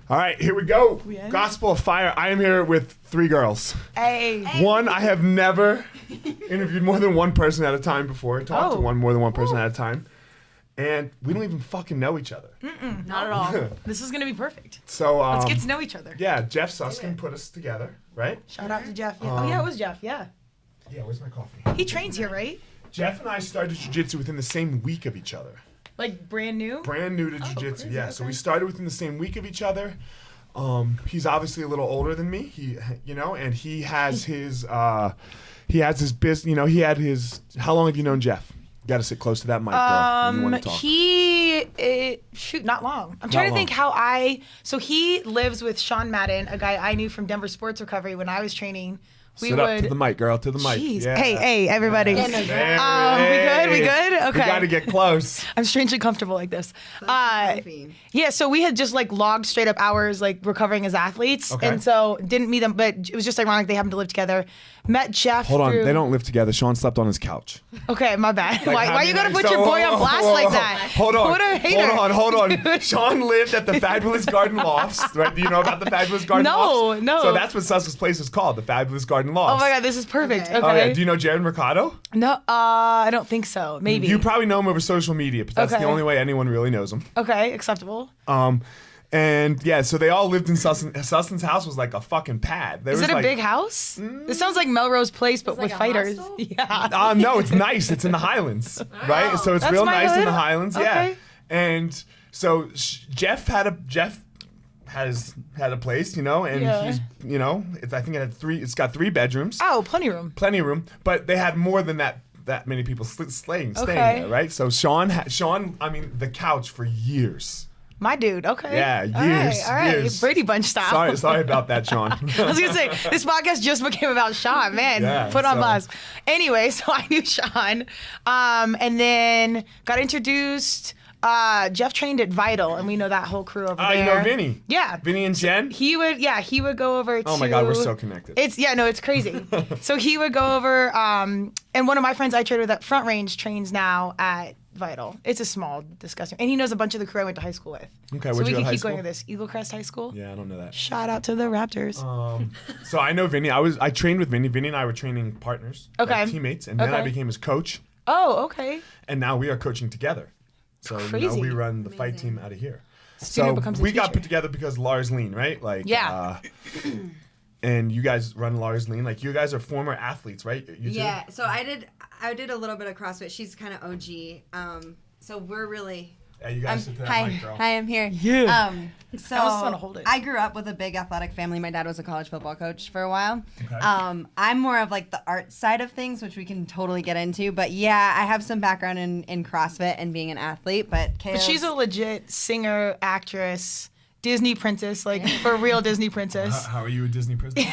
All right, here we go. We in? Gospel of Fire. I am here with 3 girls. Hey. One, I have never interviewed more than one person at a time before. Talked to more than one person at a time. And we don't even fucking know each other. Not at all. This is going to be perfect. So Let's get to know each other. Yeah, Jeff Suskin put us together, right? Shout out to Jeff. Yeah. It was Jeff. Yeah. Yeah, where's my coffee? He trains here, right? Jeff and I started jiu-jitsu within the same week of each other. Like brand new? Brand new to jiu-jitsu, crazy, yeah. okay. So we started within the same week of each other. He's obviously a little older than me. And he has his business. You know, he had his. How long have you known Jeff? You got to sit close to that mic, girl. When you want to talk. Not long. I'm trying to think how So he lives with Sean Madden, a guy I knew from Denver Sports Recovery when I was training. Sit up to the mic, girl. To the mic. Jeez. Yeah. Hey, everybody. Hey. We good? Okay. We got to get close. I'm strangely comfortable like this. Yeah, so we had just like logged straight up hours like recovering as athletes. Okay. And so didn't meet them, but it was just ironic they happened to live together. Met Jeff Hold on, through... they don't live together. Sean slept on his couch. Okay, my bad. Like, why you gotta put your boy on blast like that? Hold on. What a hater. Hold on. Sean lived at the Fabulous Garden Lofts. Right? Do you know about the Fabulous Garden Lofts? No. So that's what Sussex Place is called, the Fabulous Garden Lofts. Oh my God, this is perfect. Okay. Oh yeah. Do you know Jared Mercado? No, I don't think so. Maybe. You probably know him over social media, but that's Okay. the only way anyone really knows him. Okay, acceptable. And yeah, so they all lived in Sussin. Sussin's house was like a fucking pad. Is it a big house? This sounds like Melrose Place, but with like a fighters. hostel? Yeah. No, it's nice. It's in the Highlands, right? So it's That's real my nice in hood. the Highlands, yeah. Okay. And so Jeff had a place, you know, and Yeah. he's, you know, I think it's got 3 bedrooms, Oh, plenty of room. plenty of room, but they had more than that many people staying Okay. there, right? So Sean, the couch for years. My dude. Okay. Yeah, years. All right. years. Brady Bunch style. Sorry about that, Sean. I was gonna say this podcast just became about Sean, man. Yeah, Put on so- blast. Anyway, so I knew Sean, and then got introduced. Jeff trained at Vital, and we know that whole crew over there. You know Vinny. Yeah. Vinny and Jen. He would go over to. Oh my God, we're so connected. It's crazy. So he would go over, and one of my friends I trained with at Front Range trains now at Vital. It's a small, disgusting, and he knows a bunch of the crew I went to high school with. Okay, so where'd we you go can to high keep going school? with this. Eagle Crest High School. Yeah, I don't know that. Shout out to the Raptors. So I know Vinny. I trained with Vinny. Vinny and I were training partners, Okay. like teammates, and then I Okay. became his coach, Oh, okay. and now we are coaching together. So Crazy. we run the fight team out of here. Student so becomes a we got teacher. put together because Lars Lean, right? Like Yeah. and you guys run Lars Lean. Like you guys are former athletes, right? You two? Yeah, so I did a little bit of CrossFit. She's kind of OG. So we're really. Yeah, you guys sit to that Hi, mic, girl. I'm here. Yeah. So I just wanna hold it. I grew up with a big athletic family. My dad was a college football coach for a while. Okay. I'm more of like the art side of things, which we can totally get into. But yeah, I have some background in CrossFit and being an athlete. But But she's a legit singer, actress, Disney princess, like for real Disney princess. How are you a Disney princess?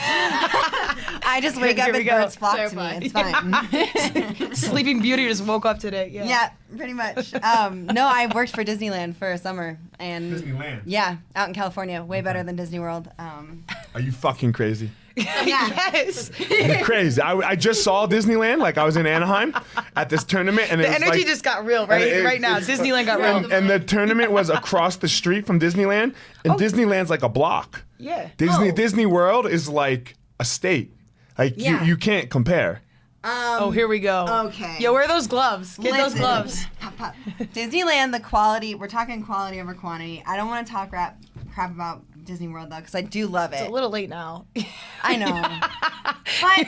I just wake Here up we and go. birds flock to me. It's fine. Sleeping Beauty just woke up today. Yeah. Yeah, pretty much. No, I worked for Disneyland for a summer, and Disneyland. yeah, out in California, way better than Disney World. Are you fucking crazy? Yeah, Yes. You're crazy. I just saw Disneyland. Like I was in Anaheim at this tournament, and it The was energy like, just got real right now. Disneyland got real. and the tournament was across the street from Disneyland, and Disneyland's like a block. Yeah. Disney World is like a state. Like Yeah. you can't compare. Oh, here we go. Okay. Yo, wear those gloves. Get those Listen. gloves. Pop, pop. Disneyland, the quality. We're talking quality over quantity. I don't want to talk crap about Disney World though, because I do love it. It's a little late now. I know.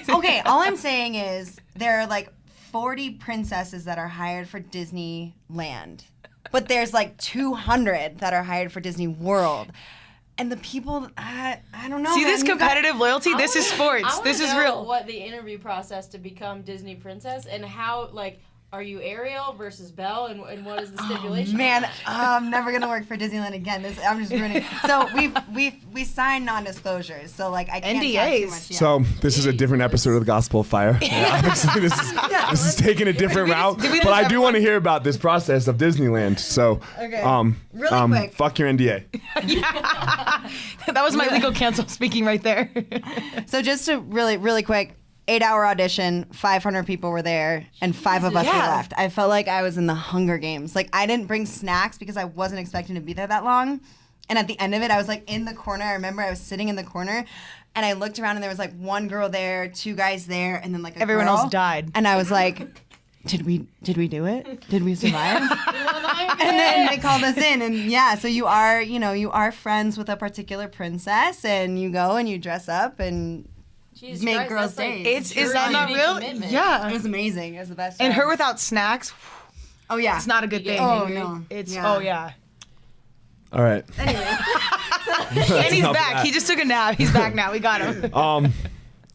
But okay, all I'm saying is there are like 40 princesses that are hired for Disneyland, but there's like 200 that are hired for Disney World. And the people, I don't know. See man, this you got- competitive loyalty? This is I sports. wanna This is know real. What the interview process to become Disney princess and how, like, are you Ariel versus Belle, and what is the stipulation? Man, I'm never gonna work for Disneyland again. I'm just ruining. So we signed non-disclosures. So like I can't talk too NDAs. much yet. So this is a different episode of the Gospel of Fire. Obviously, this is taking a different route. did we But just I have do want to hear about this process of Disneyland. So, Okay. Really quick. fuck your NDA. That was my legal counsel speaking right there. So just to really quick, 8-hour audition, 500 people were there, and 5 of us were Yeah. left. I felt like I was in the Hunger Games. Like I didn't bring snacks because I wasn't expecting to be there that long. And at the end of it, I was like in the corner. I remember I was sitting in the corner, and I looked around, and there was like one girl there, two guys there, and then like Everyone girl. else died. And I was like, did we do it? Did we survive? And then they called us in, and yeah, so you are friends with a particular princess, and you go and you dress up and Jesus make Christ, girls' that's like days. Is that not community real? commitment. Yeah. It was amazing. It was the best. And job. her without snacks, oh yeah, it's not a good thing. Oh no, It's yeah. oh yeah. All right. Anyway, And he's back. He just took a nap. He's back now. We got him.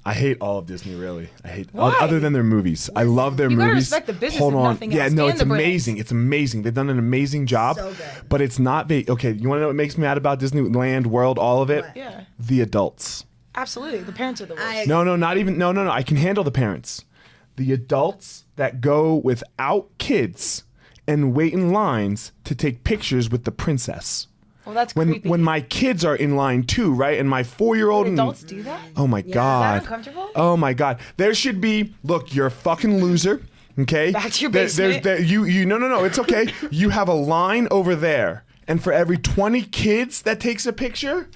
I hate all of Disney, really. I hate Why? other than their movies. I love their You gotta movies. respect the business Hold if on. nothing Yeah, else, no, and it's the brands. amazing. It's amazing. They've done an amazing job. So good. But it's not okay, you want to know what makes me mad about Disneyland World, all of it? What? Yeah. The adults. Absolutely. The parents are the worst. No, not even. No. I can handle the parents. The adults that go without kids and wait in lines to take pictures with the princess. Well, that's When creepy. when my kids are in line too, right? And my 4-year-old and Adults do that? oh my Is that god, uncomfortable? oh my god, there should be. Look, you're a fucking loser. Okay, Back to your There's basement. you no, it's okay. You have a line over there, and for every 20 kids that takes a picture,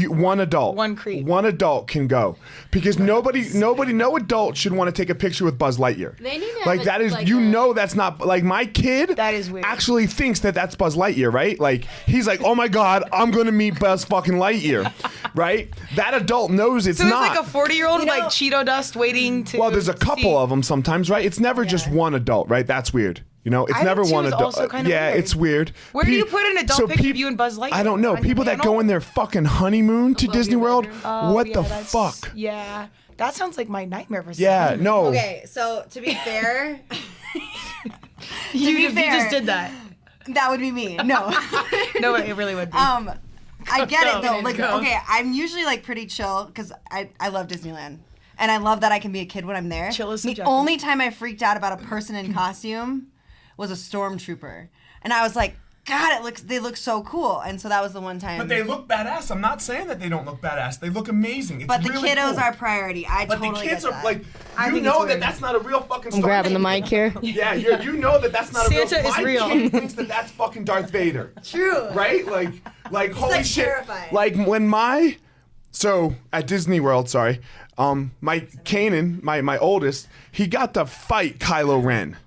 one adult, One creep. one adult can go because no adult should want to take a picture with Buzz Lightyear. They need to like have that a- is like you a- know that's not like my kid. That is weird. Actually thinks that that's Buzz Lightyear, right? Like he's like, oh my god, I'm gonna meet Buzz fucking Lightyear, right? That adult knows it's So it's not. like a 40-year-old with You know- like Cheeto dust waiting to. Well, there's a couple see. of them sometimes, right? It's never just one adult, right? That's weird. You know, it's I think never two one is adult. also kinda Yeah, weird. it's weird. Where do you put an adult picture of you and Buzz Lightyear? I don't know. On your People that panel? go in their fucking honeymoon to Above Disney your World, bedroom. Oh, what yeah, the that's- fuck? Yeah. That sounds like my nightmare for some Yeah, reason. no. okay, so to be fair, You, be you fair- just did that. that would be me. No. No, it really would be. I get Go, it though. Like, go. okay, I'm usually like pretty chill because I love Disneyland. And I love that I can be a kid when I'm there. Chill is The subjective. only time I freaked out about a person in costume was a stormtrooper. And I was like, God, they look so cool. And so that was the one time. But they look badass. I'm not saying that they don't look badass. They look amazing. It's But the really kiddos cool. are priority. I But totally the kids get are that. like, I you think know it's that weird. that's not a real fucking. I'm grabbing the mic here. Yeah, you know that that's not a real. Santa is My real. kid thinks that that's fucking Darth Vader. True. Right? Like holy like shit. terrifying. Like when so at Disney World, sorry, my Kanan, my oldest, he got to fight Kylo Ren.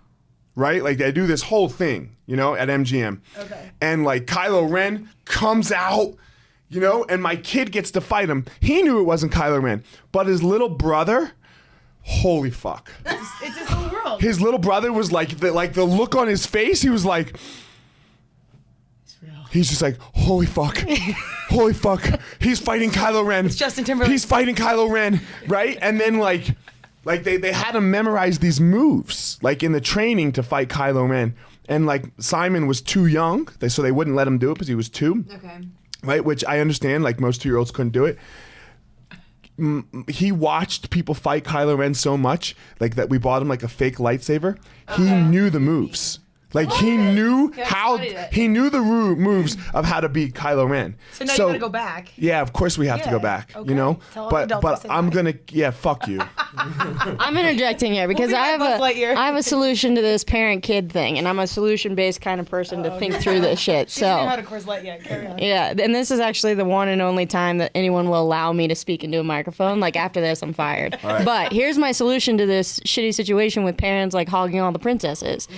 Right? Like they do this whole thing, you know, at MGM. Okay. And like Kylo Ren comes out, you know, and my kid gets to fight him. He knew it wasn't Kylo Ren, but his little brother, holy fuck. It's his whole world. His little brother was like the look on his face, he was like, he's just like, holy fuck. Holy fuck. He's fighting Kylo Ren. It's Justin Timberlake. He's fighting Kylo Ren, right? And then like they had him memorize these moves, like in the training to fight Kylo Ren. And like Simon was too young, so they wouldn't let him do it because he was 2. Okay. Right? Which I understand, like most 2-year-olds couldn't do it. He watched people fight Kylo Ren so much, like that we bought him like a fake lightsaber. He knew the moves. Like he knew how he knew the moves of how to beat Kylo Ren. So now you gotta go back. Yeah, of course we have to go Yeah, back. okay. You know, Tell all the adults I but said I'm bye. gonna fuck you. I'm interjecting here because be I right, have Buzz Lightyear. I have a solution to this parent-kid thing, and I'm a solution-based kind of person to think through this shit. She didn't know how So to Coors Light yet. Carry on. yeah, and this is actually the one and only time that anyone will allow me to speak into a microphone. Like after this, I'm fired. But here's my solution to this shitty situation with parents like hogging all the princesses.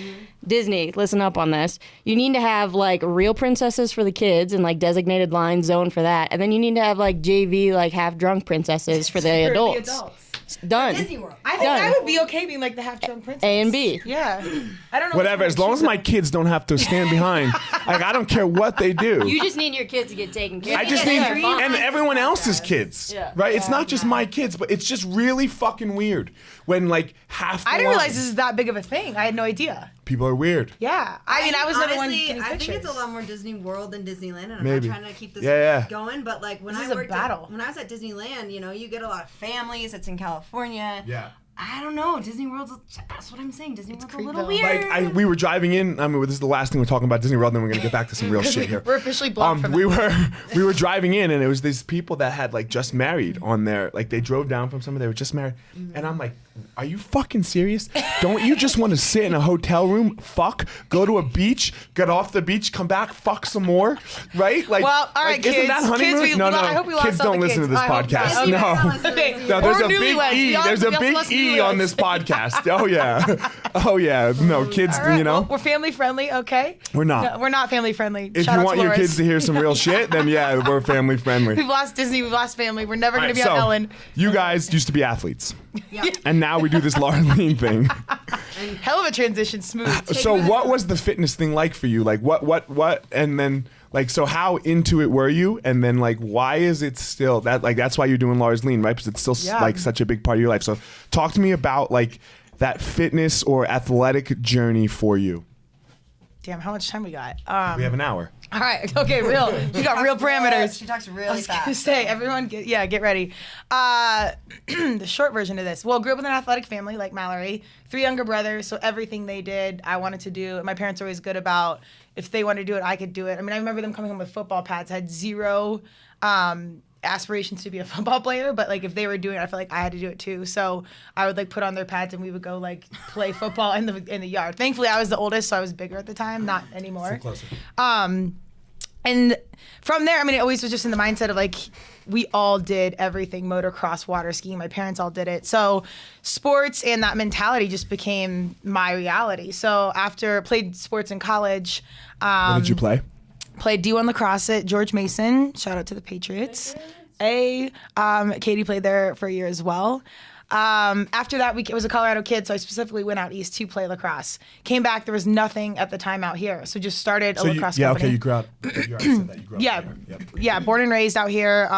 Disney, listen up on this. You need to have like real princesses for the kids and like designated line zone for that, and then you need to have like JV like half drunk princesses for the For adults. the adults. Done. Disney World. I think Done. I would be okay being like the half drunk princess. A and B. Yeah. I don't know. Whatever, as long as my kids don't have to stand behind. Like I don't care what they do. You just need your kids to get taken care of. I just Yeah, need, they're fine. and everyone else's kids, Yeah. right? It's not just my kids, but it's just really fucking weird when like half. I the didn't line- realize this is that big of a thing. I had no idea. People are weird. Yeah. I mean, I was the one Honestly, getting I pictures. think it's a lot more Disney World than Disneyland, and I'm Maybe. not trying to keep this Yeah. going. But like when This I is a worked battle. when I was at Disneyland, you know, you get a lot of families. It's in California. Yeah. I don't know. Disney World's. That's what I'm saying. Disney World's a creepy little though. weird. Like we were driving in. I mean, this is the last thing we're talking about Disney World. Then we're gonna get back to some real shit here. We're officially blocked from we it. were driving in, and it was these people that had like just married on their like they drove down from somewhere. They were just married, and I'm like, are you fucking serious? Don't you just want to sit in a hotel room, fuck, go to a beach, get off the beach, come back, fuck some more, right? Like, Well, all right, isn't kids. that honeymoon? Kids, no, I hope we lost kids all don't the listen to kids. this I hope podcast. not. No. Okay. No, there's Or a big newlyweds. E. We There's a also big lost E on newlyweds. this podcast. Oh yeah. Oh yeah. No, kids, All right, you know. well, we're family friendly, okay? We're not. No, we're not family friendly. If Shout you out want to your Loris. kids to hear some real shit, then yeah, we're family friendly. We've lost Disney, we've lost family. We're never going to be So, on Ellen. you guys used to be athletes. Yeah. And now we do this Larlene thing. Hell of a transition, smooth. So what was the fitness thing like for you? Like what and then like so how into it were you? And then like why is it still that like that's why you're doing Lars Lean, right? Because it's still Yeah. like such a big part of your life. So talk to me about like that fitness or athletic journey for you. Damn, how much time we got? We have an hour. All right, okay, real. You got real parameters. She talks I really was gonna fast. say, everyone, get ready. The short version of this. Well, grew up with an athletic family like Mallory, 3 younger brothers, so everything they did, I wanted to do. And my parents were always good about if they wanted to do it, I could do it. I mean, I remember them coming home with football pads. I had zero aspirations to be a football player, but like if they were doing it, I felt like I had to do it too. So I would like put on their pads and we would go like play football in the yard. Thankfully, I was the oldest, so I was bigger at the time, not anymore. And from there, I mean, it always was just in the mindset of like, we all did everything, motocross, water skiing. My parents all did it. So sports and that mentality just became my reality. So after played sports in college, What did you play? played D1 lacrosse at George Mason. Shout out to the Patriots. Katie played there for a year as well. After that, it was a Colorado kid, so I specifically went out east to play lacrosse. Came back, there was nothing at the time out here, so just started a lacrosse company. You grew up. You already said that. You grew up Yeah, there. Yep. yeah, born and raised out here.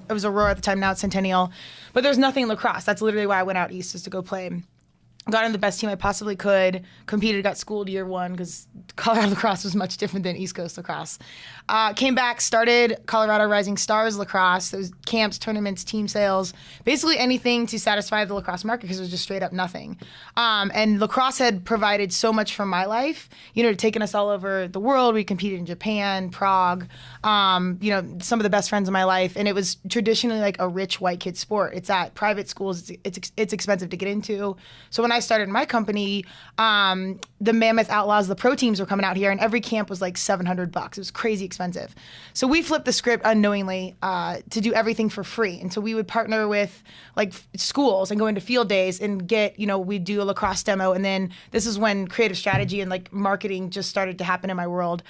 It was Aurora at the time, now it's Centennial. But there's nothing lacrosse. That's literally why I went out east, is to go play. Got in the best team I possibly could. Competed, got schooled year 1 because Colorado lacrosse was much different than East Coast lacrosse. Came back, started Colorado Rising Stars lacrosse. Those camps, tournaments, team sales, basically anything to satisfy the lacrosse market because it was just straight up nothing. And lacrosse had provided so much from my life. You know, taken us all over the world. We competed in Japan, Prague. You know, some of the best friends of my life, and it was traditionally like a rich white kid sport. It's at private schools. It's expensive to get into. So when I started my company, the Mammoth Outlaws, the pro teams were coming out here, and every camp was like $700. It was crazy expensive. So we flipped the script unknowingly to do everything for free. And so we would partner with like schools and go into field days and get, you know, we'd do a lacrosse demo. And then this is when creative strategy and like marketing just started to happen in my world.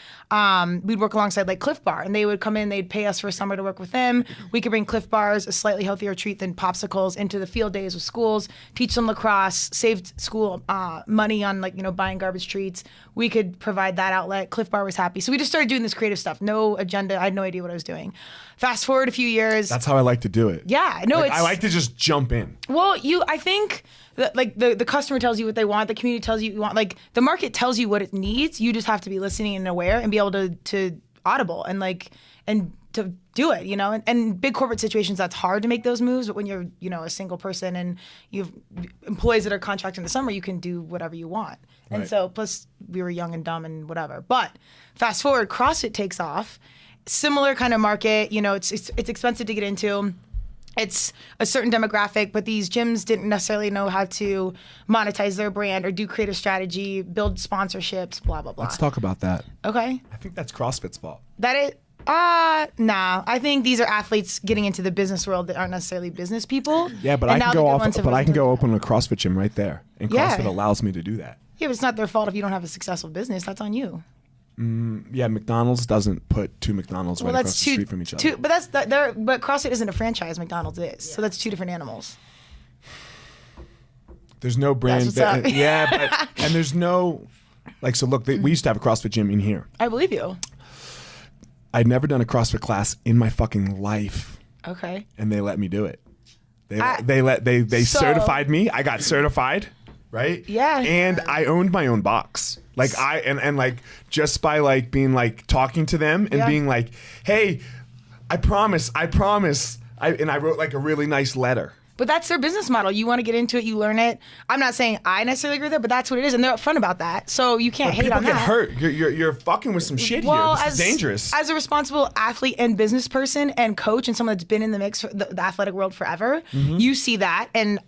We'd work alongside like Cliff Bar, and they would come in, they'd pay us for a summer to work with them. We could bring Cliff Bars, a slightly healthier treat than popsicles, into the field days with schools, teach them lacrosse, saved school money on like, you know, buying garbage treats. We could provide that outlet. Cliff Bar was happy. So we just started doing this creative stuff. No agenda. I had no idea what I was doing. Fast forward a few years. That's how I like to do it. Yeah, no, I like to just jump in. Well, I think that like the customer tells you what they want, the community tells you what you want, like the market tells you what it needs. You just have to be listening and aware and be able to audible and to do it, you know. And big corporate situations, that's hard to make those moves. But when you're, you know, a single person and you have employees that are contracted in the summer, you can do whatever you want. And Right. so, plus we were young and dumb and whatever. But fast forward, CrossFit takes off. Similar kind of market, you know, it's expensive to get into. It's a certain demographic, but these gyms didn't necessarily know how to monetize their brand or do creative strategy, build sponsorships, blah, blah, blah. Let's talk about that. Okay. I think that's CrossFit's fault. That is, nah. I think these are athletes getting into the business world that aren't necessarily business people. Yeah, but And I now can the go good off. ones have But I can go risen. open a CrossFit gym right there, and Yeah. CrossFit allows me to do that. Yeah, but it's not their fault if you don't have a successful business. That's on you. Yeah, McDonald's doesn't put 2 McDonald's right across the street from each other. But CrossFit isn't a franchise. McDonald's is. So that's 2 different animals. There's no brand. That's what's up. Yeah, but, and there's no like. So look, we used to have a CrossFit gym in here. I believe you. I'd never done a CrossFit class in my fucking life, Okay. and they let me do it. They So- certified me. I got certified, right? Yeah. And I owned my own box. Like and like just by like being like talking to them and Yeah. being like, hey, I promise. And I wrote like a really nice letter. But that's their business model. You want to get into it, you learn it. I'm not saying I necessarily agree with it, but that's what it is, and they're upfront about that. So you can't hate People on get that. hurt. You're fucking with some shit Well, here. This is dangerous. As a responsible athlete and business person and coach and someone that's been in the mix for the athletic world forever, Mm-hmm. you see that. And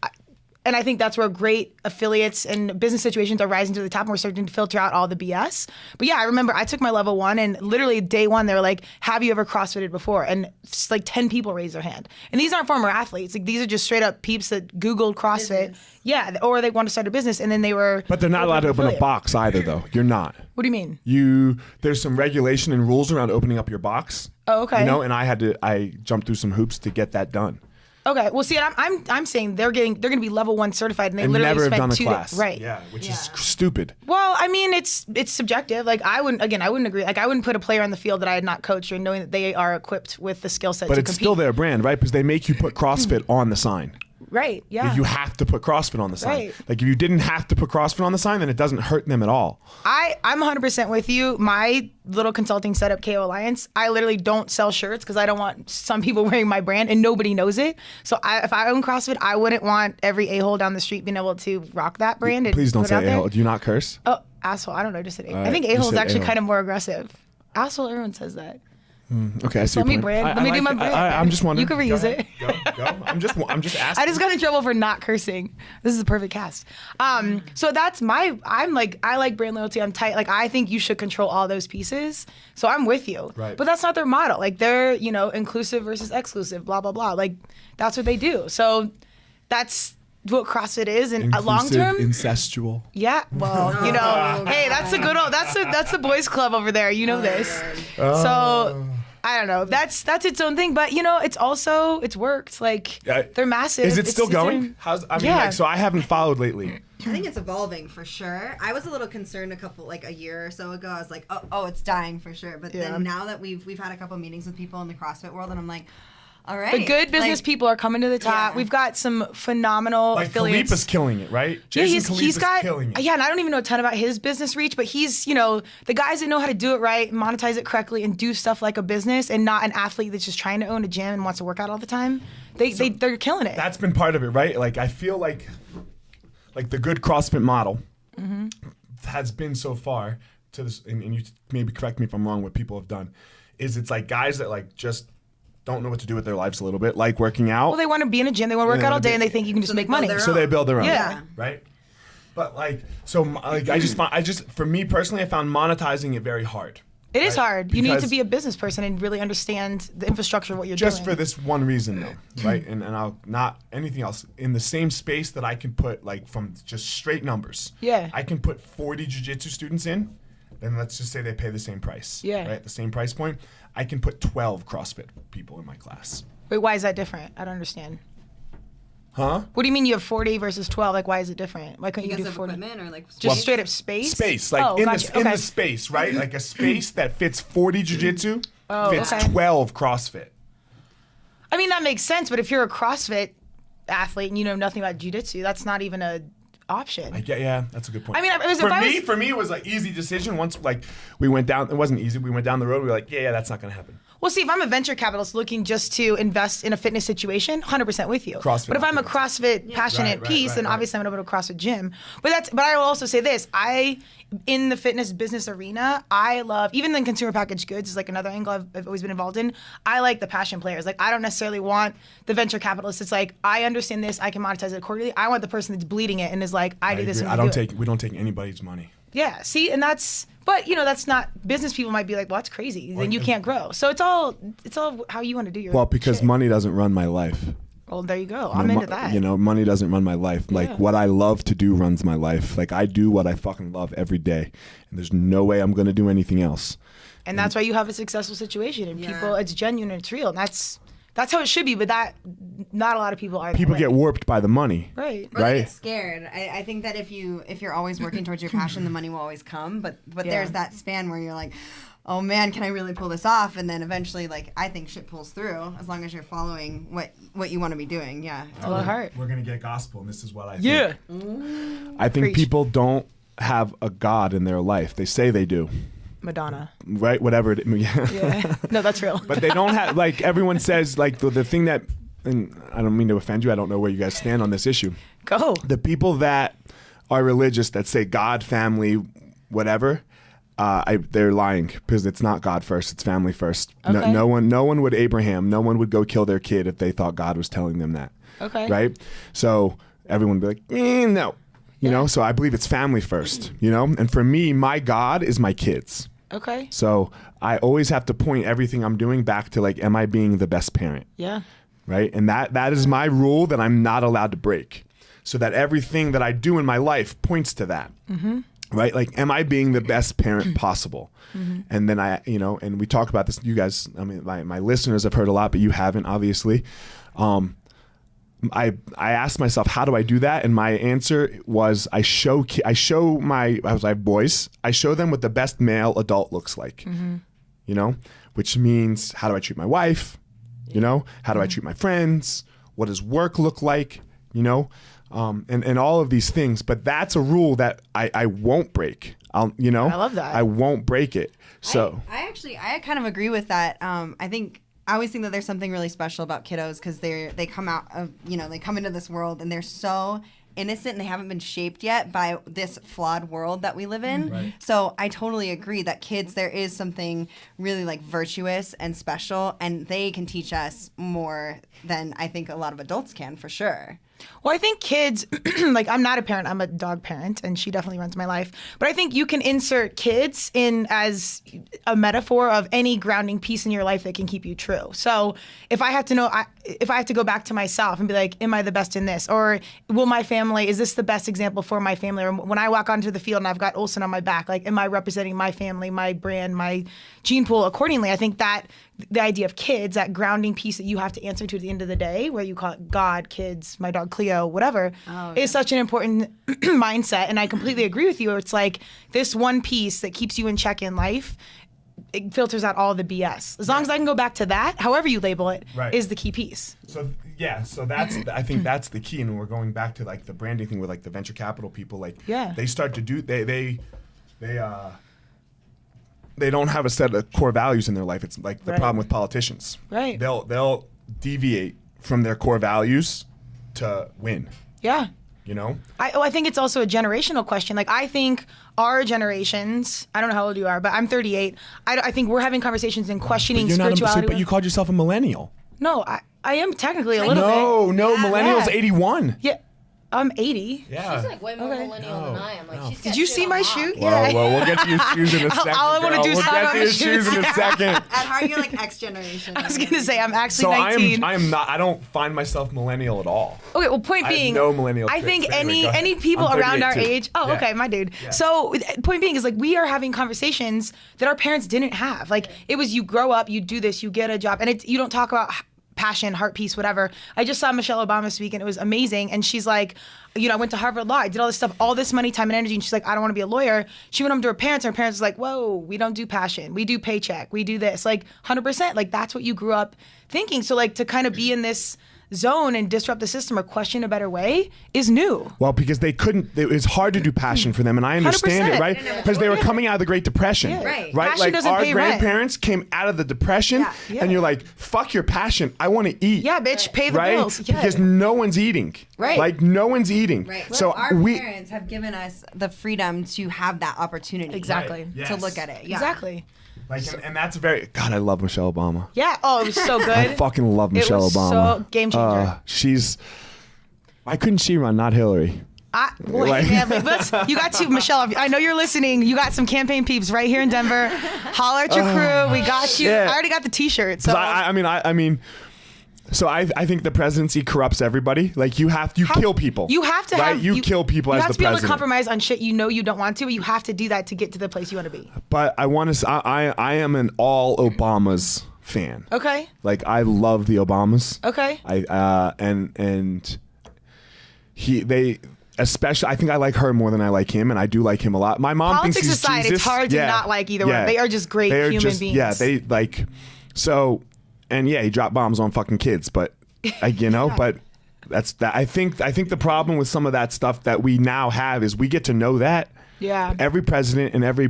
And I think that's where great affiliates and business situations are rising to the top, and we're starting to filter out all the BS. But yeah, I remember I took my level 1, and literally day 1, they were like, have you ever CrossFitted before? And it's like 10 people raised their hand. And these aren't former athletes. Like, these are just straight up peeps that Googled CrossFit. Business. Yeah, or they want to start a business, and then they were. But they're not allowed to open a affiliate. box either, though. You're not. What do you mean? There's some regulation and rules around opening up your box. Oh, okay. You know, and I jumped through some hoops to get that done. Okay, well, see, I'm saying they're going to be level 1 certified, and they And literally never have spent done a 2 class. days. Right. Yeah, which is Yeah. stupid. Well, I mean, it's subjective. Like, I wouldn't agree. Like, I wouldn't put a player on the field that I had not coached, or knowing that they are equipped with the skill set But to it's compete. still their brand, right? Because they make you put CrossFit on the sign. Right. Yeah. You have to put CrossFit on the sign. Right. Like, if you didn't have to put CrossFit on the sign, then it doesn't hurt them at all. I'm 100% with you. My little consulting setup, KO Alliance, I literally don't sell shirts because I don't want some people wearing my brand and nobody knows it. So if I own CrossFit, I wouldn't want every a-hole down the street being able to rock that brand. And Please don't put it out say there. a-hole. Do you not curse? Oh, asshole. I don't know. I just said a-hole. I right, think you a-hole is said actually a-hole. kind of more aggressive. Asshole, everyone says that. Okay, I see Let your me point. brand. Let me do like my it. brand. I'm just wondering. You can reuse Go it. ahead. Go. I'm just asking. I just got in trouble for not cursing. This is a perfect cast. So that's I like brand loyalty. I'm tight. Like, I think you should control all those pieces. So I'm with you. Right. But that's not their model. Like, they're, inclusive versus exclusive, blah, blah, blah. Like, that's what they do. So that's what CrossFit is. And long term, incestual. yeah. Well, hey, that's a good old, that's the boys club over there. You know this. So I don't know. That's its own thing. But it's also, it's worked. Like, they're massive. Is it It's still going? Yeah. So I haven't followed lately. I think it's evolving for sure. I was a little concerned a year or so ago. I was like, oh, it's dying for sure. But Yeah. then now that we've had a couple meetings with people in the CrossFit world, and I'm like, all right, The good business like, people are coming to the top. Yeah. We've got some phenomenal Like, affiliates. Khalifa's killing it, right? Yeah, Jason he's Khalifa's got killing it. yeah, and I don't even know a ton about his business reach, but he's the guys that know how to do it right, monetize it correctly, and do stuff like a business, and not an athlete that's just trying to own a gym and wants to work out all the time. They're killing it. That's been part of it, right? Like, I feel like the good CrossFit model has been so far to this, and you maybe correct me if I'm wrong, what people have done, is it's like guys that like just don't know what to do with their lives a little bit, like working out. Well, they want to be in a gym, they want to work Yeah, out all day, they- and they think you can just So they make build money. their so they build their own. Yeah. Right? But I just for me personally, I found monetizing it very hard. It is Right? hard. You need to Because- be a business person and really understand the infrastructure of what you're Just doing. for this one reason though, right? And I'll not anything else in the same space that I can put like from just straight numbers. Yeah. I can put 40 jiu-jitsu students in, then let's just say they pay the same price. Yeah. Right? The same price point. I can put 12 CrossFit people in my class. Wait, why is that different? I don't understand. Huh? What do you mean you have 40 versus 12? Like, why is it different? Why couldn't you because do of 40? equipment or like Just straight up space? Space, like Oh, in gotcha. the in Okay. the space, right? Like a space that fits 40 jiu-jitsu, fits okay. 12 CrossFit. I mean, that makes sense, but if you're a CrossFit athlete and you know nothing about jiu-jitsu, that's not even a option. Yeah, that's a good point. I mean, for me, it was like easy decision. Once like we went down, it wasn't easy. We went down the road. We were like, yeah, that's not gonna happen. Well, see, if I'm a venture capitalist looking just to invest in a fitness situation, 100% with you. CrossFit But if I'm a optimized. CrossFit passionate Right, piece, then right. obviously I'm going to go to a CrossFit gym. But I will also say this: in the fitness business arena, I love, even in consumer packaged goods is like another angle I've always been involved in. I like the passion players. Like, I don't necessarily want the venture capitalist. It's like, I understand this, I can monetize it accordingly. I want the person that's bleeding it and is like, I do this agree. and We don't take anybody's money. Yeah, see, and but that's not, business people might be like, well, that's crazy, then you can't grow. So it's all how you want to do your Well, because shit. money doesn't run my life. Well, there you go. I'm into that. Money doesn't run my life. Like Yeah. what I love to do runs my life. Like I do what I fucking love every day, and there's no way I'm gonna do anything else. And that's why you have a successful situation, and Yeah. people, it's genuine and it's real, and that's how it should be. But not a lot of people are. People that way. get warped by the money. right. Or they Right. get scared. I think that if you're always working towards your passion, the money will always come. But Yeah. there's that span where you're like, oh man, can I really pull this off? And then eventually, like, I think shit pulls through as long as you're following what you want to be doing. Yeah. It's a lot of heart. We're gonna get gospel, and this is what I think. Yeah. I think Preach. people don't have a God in their life. They say they do, Madonna. right? Whatever. Yeah. Yeah. No, that's real. But they don't have, like everyone says, like the thing that, and I don't mean to offend you. I don't know where you guys stand on this issue. Go. The people that are religious that say God, family, whatever, they're lying because it's not God first; it's family first. Okay. No one would Abraham. No one would go kill their kid if they thought God was telling them that. Okay. Right. So everyone would be like, no. You know, so I believe it's family first, you know? And for me, my God is my kids. Okay. So I always have to point everything I'm doing back to like, am I being the best parent? Yeah. Right? And that is my rule that I'm not allowed to break. So that everything that I do in my life points to that. Mm-hmm. Right? Like, am I being the best parent possible? Mm-hmm. And then and we talk about this, you guys, I mean, my listeners have heard a lot, but you haven't, obviously. I asked myself, how do I do that? And my answer was, I have boys. I show them what the best male adult looks like, you know, which means, how do I treat my wife? You know, how do I treat my friends? What does work look like? You know, and all of these things. But that's a rule that I won't break. I love that. I won't break it. So I kind of agree with that. I always think that there's something really special about kiddos because they come out of, they come into this world and they're so innocent and they haven't been shaped yet by this flawed world that we live in. Right. So I totally agree that kids, there is something really like virtuous and special, and they can teach us more than I think a lot of adults can, for sure. Well, I think kids, like, I'm not a parent, I'm a dog parent, and she definitely runs my life. But I think you can insert kids in as a metaphor of any grounding piece in your life that can keep you true. So if I have to go back to myself and be like, am I the best in this? Or is this the best example for my family? Or when I walk onto the field and I've got Olsen on my back, like, am I representing my family, my brand, my gene pool accordingly? I think that the idea of kids, that grounding piece that you have to answer to at the end of the day, where you call it God, kids, my dog Cleo, whatever, is such an important mindset. And I completely agree with you. It's like this one piece that keeps you in check in life, it filters out all the BS. As long as I can go back to that, however you label it, is the key piece. So that's I think that's the key. And we're going back to like the branding thing with like the venture capital people, like they start to do they don't have a set of core values in their life. It's like the problem with politicians. Right. They'll deviate from their core values to win. Yeah. You know? I think it's also a generational question. Like, I think our generations, I don't know how old you are, but I'm 38. I think we're having conversations and questioning spirituality. But you called yourself a millennial. No, I am technically a little bit. No, millennial's 81. Yeah. I'm 80. Yeah. She's like way more millennial than I am. Like, she's Did you see my shoe? Well, we'll get to your shoes in a second. All I want to do is we'll get to your shoes in a second. At heart, you're like X generation. I was going to say, I'm actually 19. I am not. I don't find myself millennial at all. Okay, well, point being, I have no millennial I think traits. Anyway, any people around our age. Oh, yeah. okay, my dude. Yeah. So, point being is, like, we are having conversations that our parents didn't have. Like, it was, you grow up, you do this, you get a job, and you don't talk about passion, heart, peace, whatever. I just saw Michelle Obama speak, and it was amazing. And she's like, I went to Harvard Law, I did all this stuff, all this money, time, and energy. And she's like, I don't want to be a lawyer. She went home to her parents, and her parents was like, whoa, we don't do passion. We do paycheck. We do this. Like, 100%. Like, that's what you grew up thinking. So, like, to kind of be in this zone and disrupt the system or question a better way is new. Well, because they couldn't, it was hard to do passion for them, and I understand 100%. it, right? Because they were coming out of the Great Depression, Yeah. right? Passion Like, doesn't our pay rent. grandparents came out of the Depression, and you're like, fuck your passion, I want to eat. Yeah, bitch, pay the right? bills. Yeah. Because no one's eating. Right. Like, no one's eating. Right. So our parents have given us the freedom to have that opportunity. Exactly. Right. To Yes. look at it. Yeah. Exactly. Like, and that's very, God, I love Michelle Obama. Yeah. Oh, it was so good. I fucking love Michelle it was Obama. So game changer. Why couldn't she run, not Hillary? Boy, man, you got to, Michelle, I know you're listening. You got some campaign peeps right here in Denver. Holler at your crew. We got you. Shit. I already got the t-shirt. So I think the presidency corrupts everybody. Like, you kill people. You have to right? You kill people as the president. You have to be able to compromise on shit you don't want to, but you have to do that to get to the place you want to be. But I am an all Obamas fan. Okay. Like, I love the Obamas. Okay. Especially, I think I like her more than I like him, and I do like him a lot. My mom Politics thinks he's aside, Jesus. it's hard to not like either one. They are just great human beings. Yeah, they like, so, and yeah, he dropped bombs on fucking kids, but, but that's that. I think the problem with some of that stuff that we now have is we get to know that. Yeah. Every president and every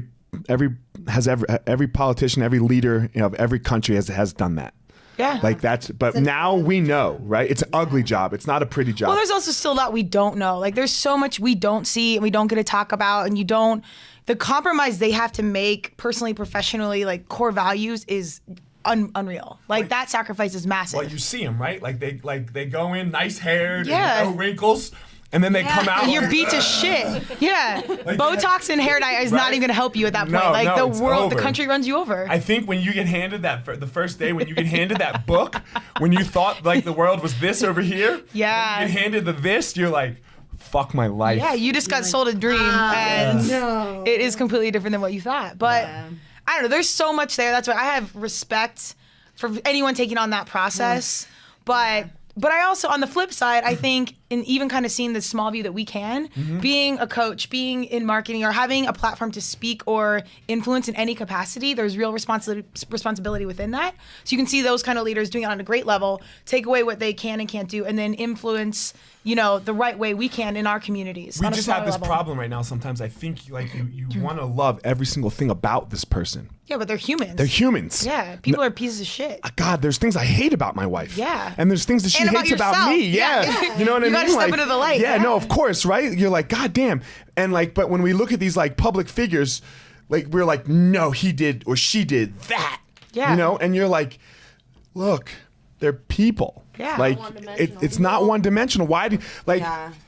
politician, every leader of every country has done that. Yeah. Like, but now we know, right? It's an ugly job. It's not a pretty job. Well, there's also still a lot we don't know. Like, there's so much we don't see and we don't get to talk about, and the compromise they have to make personally, professionally, like core values is unreal. Like, that sacrifice is massive. Well, you see them, right? Like, they go in nice haired, Yeah. no wrinkles. and then they come out. And you're beat to shit. Yeah. Botox and hair dye is not even going to help you at that point. No, like no, the it's world, over. the country runs you over. I think when you get handed that the first day, when you get handed that book, when you thought like the world was this over here, Yeah. and you get handed this, you're like, fuck my life. Yeah, you just got sold a dream, and it is completely different than what you thought. But I don't know. There's so much there. That's why I have respect for anyone taking on that process. But I also, on the flip side, I think, in even kind of seeing the small view that we can, being a coach, being in marketing, or having a platform to speak or influence in any capacity, there's real responsibility within that. So you can see those kind of leaders doing it on a great level, take away what they can and can't do, and then influence, the right way we can in our communities. We on a just have smaller this level. problem right now. Sometimes I think you want to love every single thing about this person. Yeah, but they're humans. They're humans. Yeah, people are pieces of shit. God, there's things I hate about my wife. Yeah. And there's things that she And about hates about yourself. me. Yeah. You know what I mean? You gotta step into the light. Yeah, Yeah. no, of course, right? You're like, God damn. And but when we look at these public figures, we're like, no, he did or she did that. Yeah. And you're like, look, they're people. Yeah. It's not one dimensional. Why do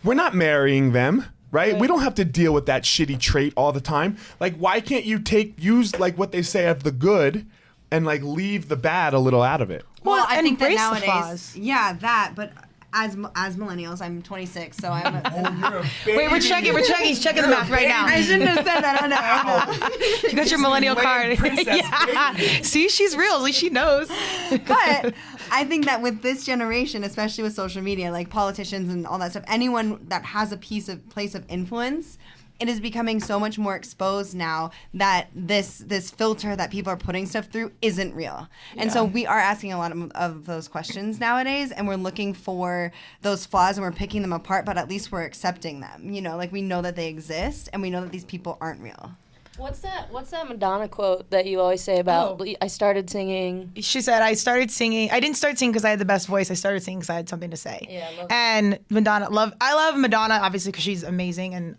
we're not marrying them. Right? We don't have to deal with that shitty trait all the time. Why can't you use what they say of the good and leave the bad a little out of it? Well, I think that embrace the nowadays, flaws. but as millennials, I'm 26, so I'm. Wait, we're checking. He's checking the math right now. I shouldn't have said that. I know. You got your millennial card. Yeah. See, she's real. At least she knows. But I think that with this generation, especially with social media, politicians and all that stuff, anyone that has a place of influence, it is becoming so much more exposed now that this filter that people are putting stuff through isn't real. And so we are asking a lot of those questions nowadays, and we're looking for those flaws and we're picking them apart, but at least we're accepting them. we know that they exist and we know that these people aren't real. What's that Madonna quote that you always say about, I started singing? She said, I started singing. I didn't start singing because I had the best voice. I started singing because I had something to say. Yeah, I love and Madonna, I love Madonna, obviously, because she's amazing and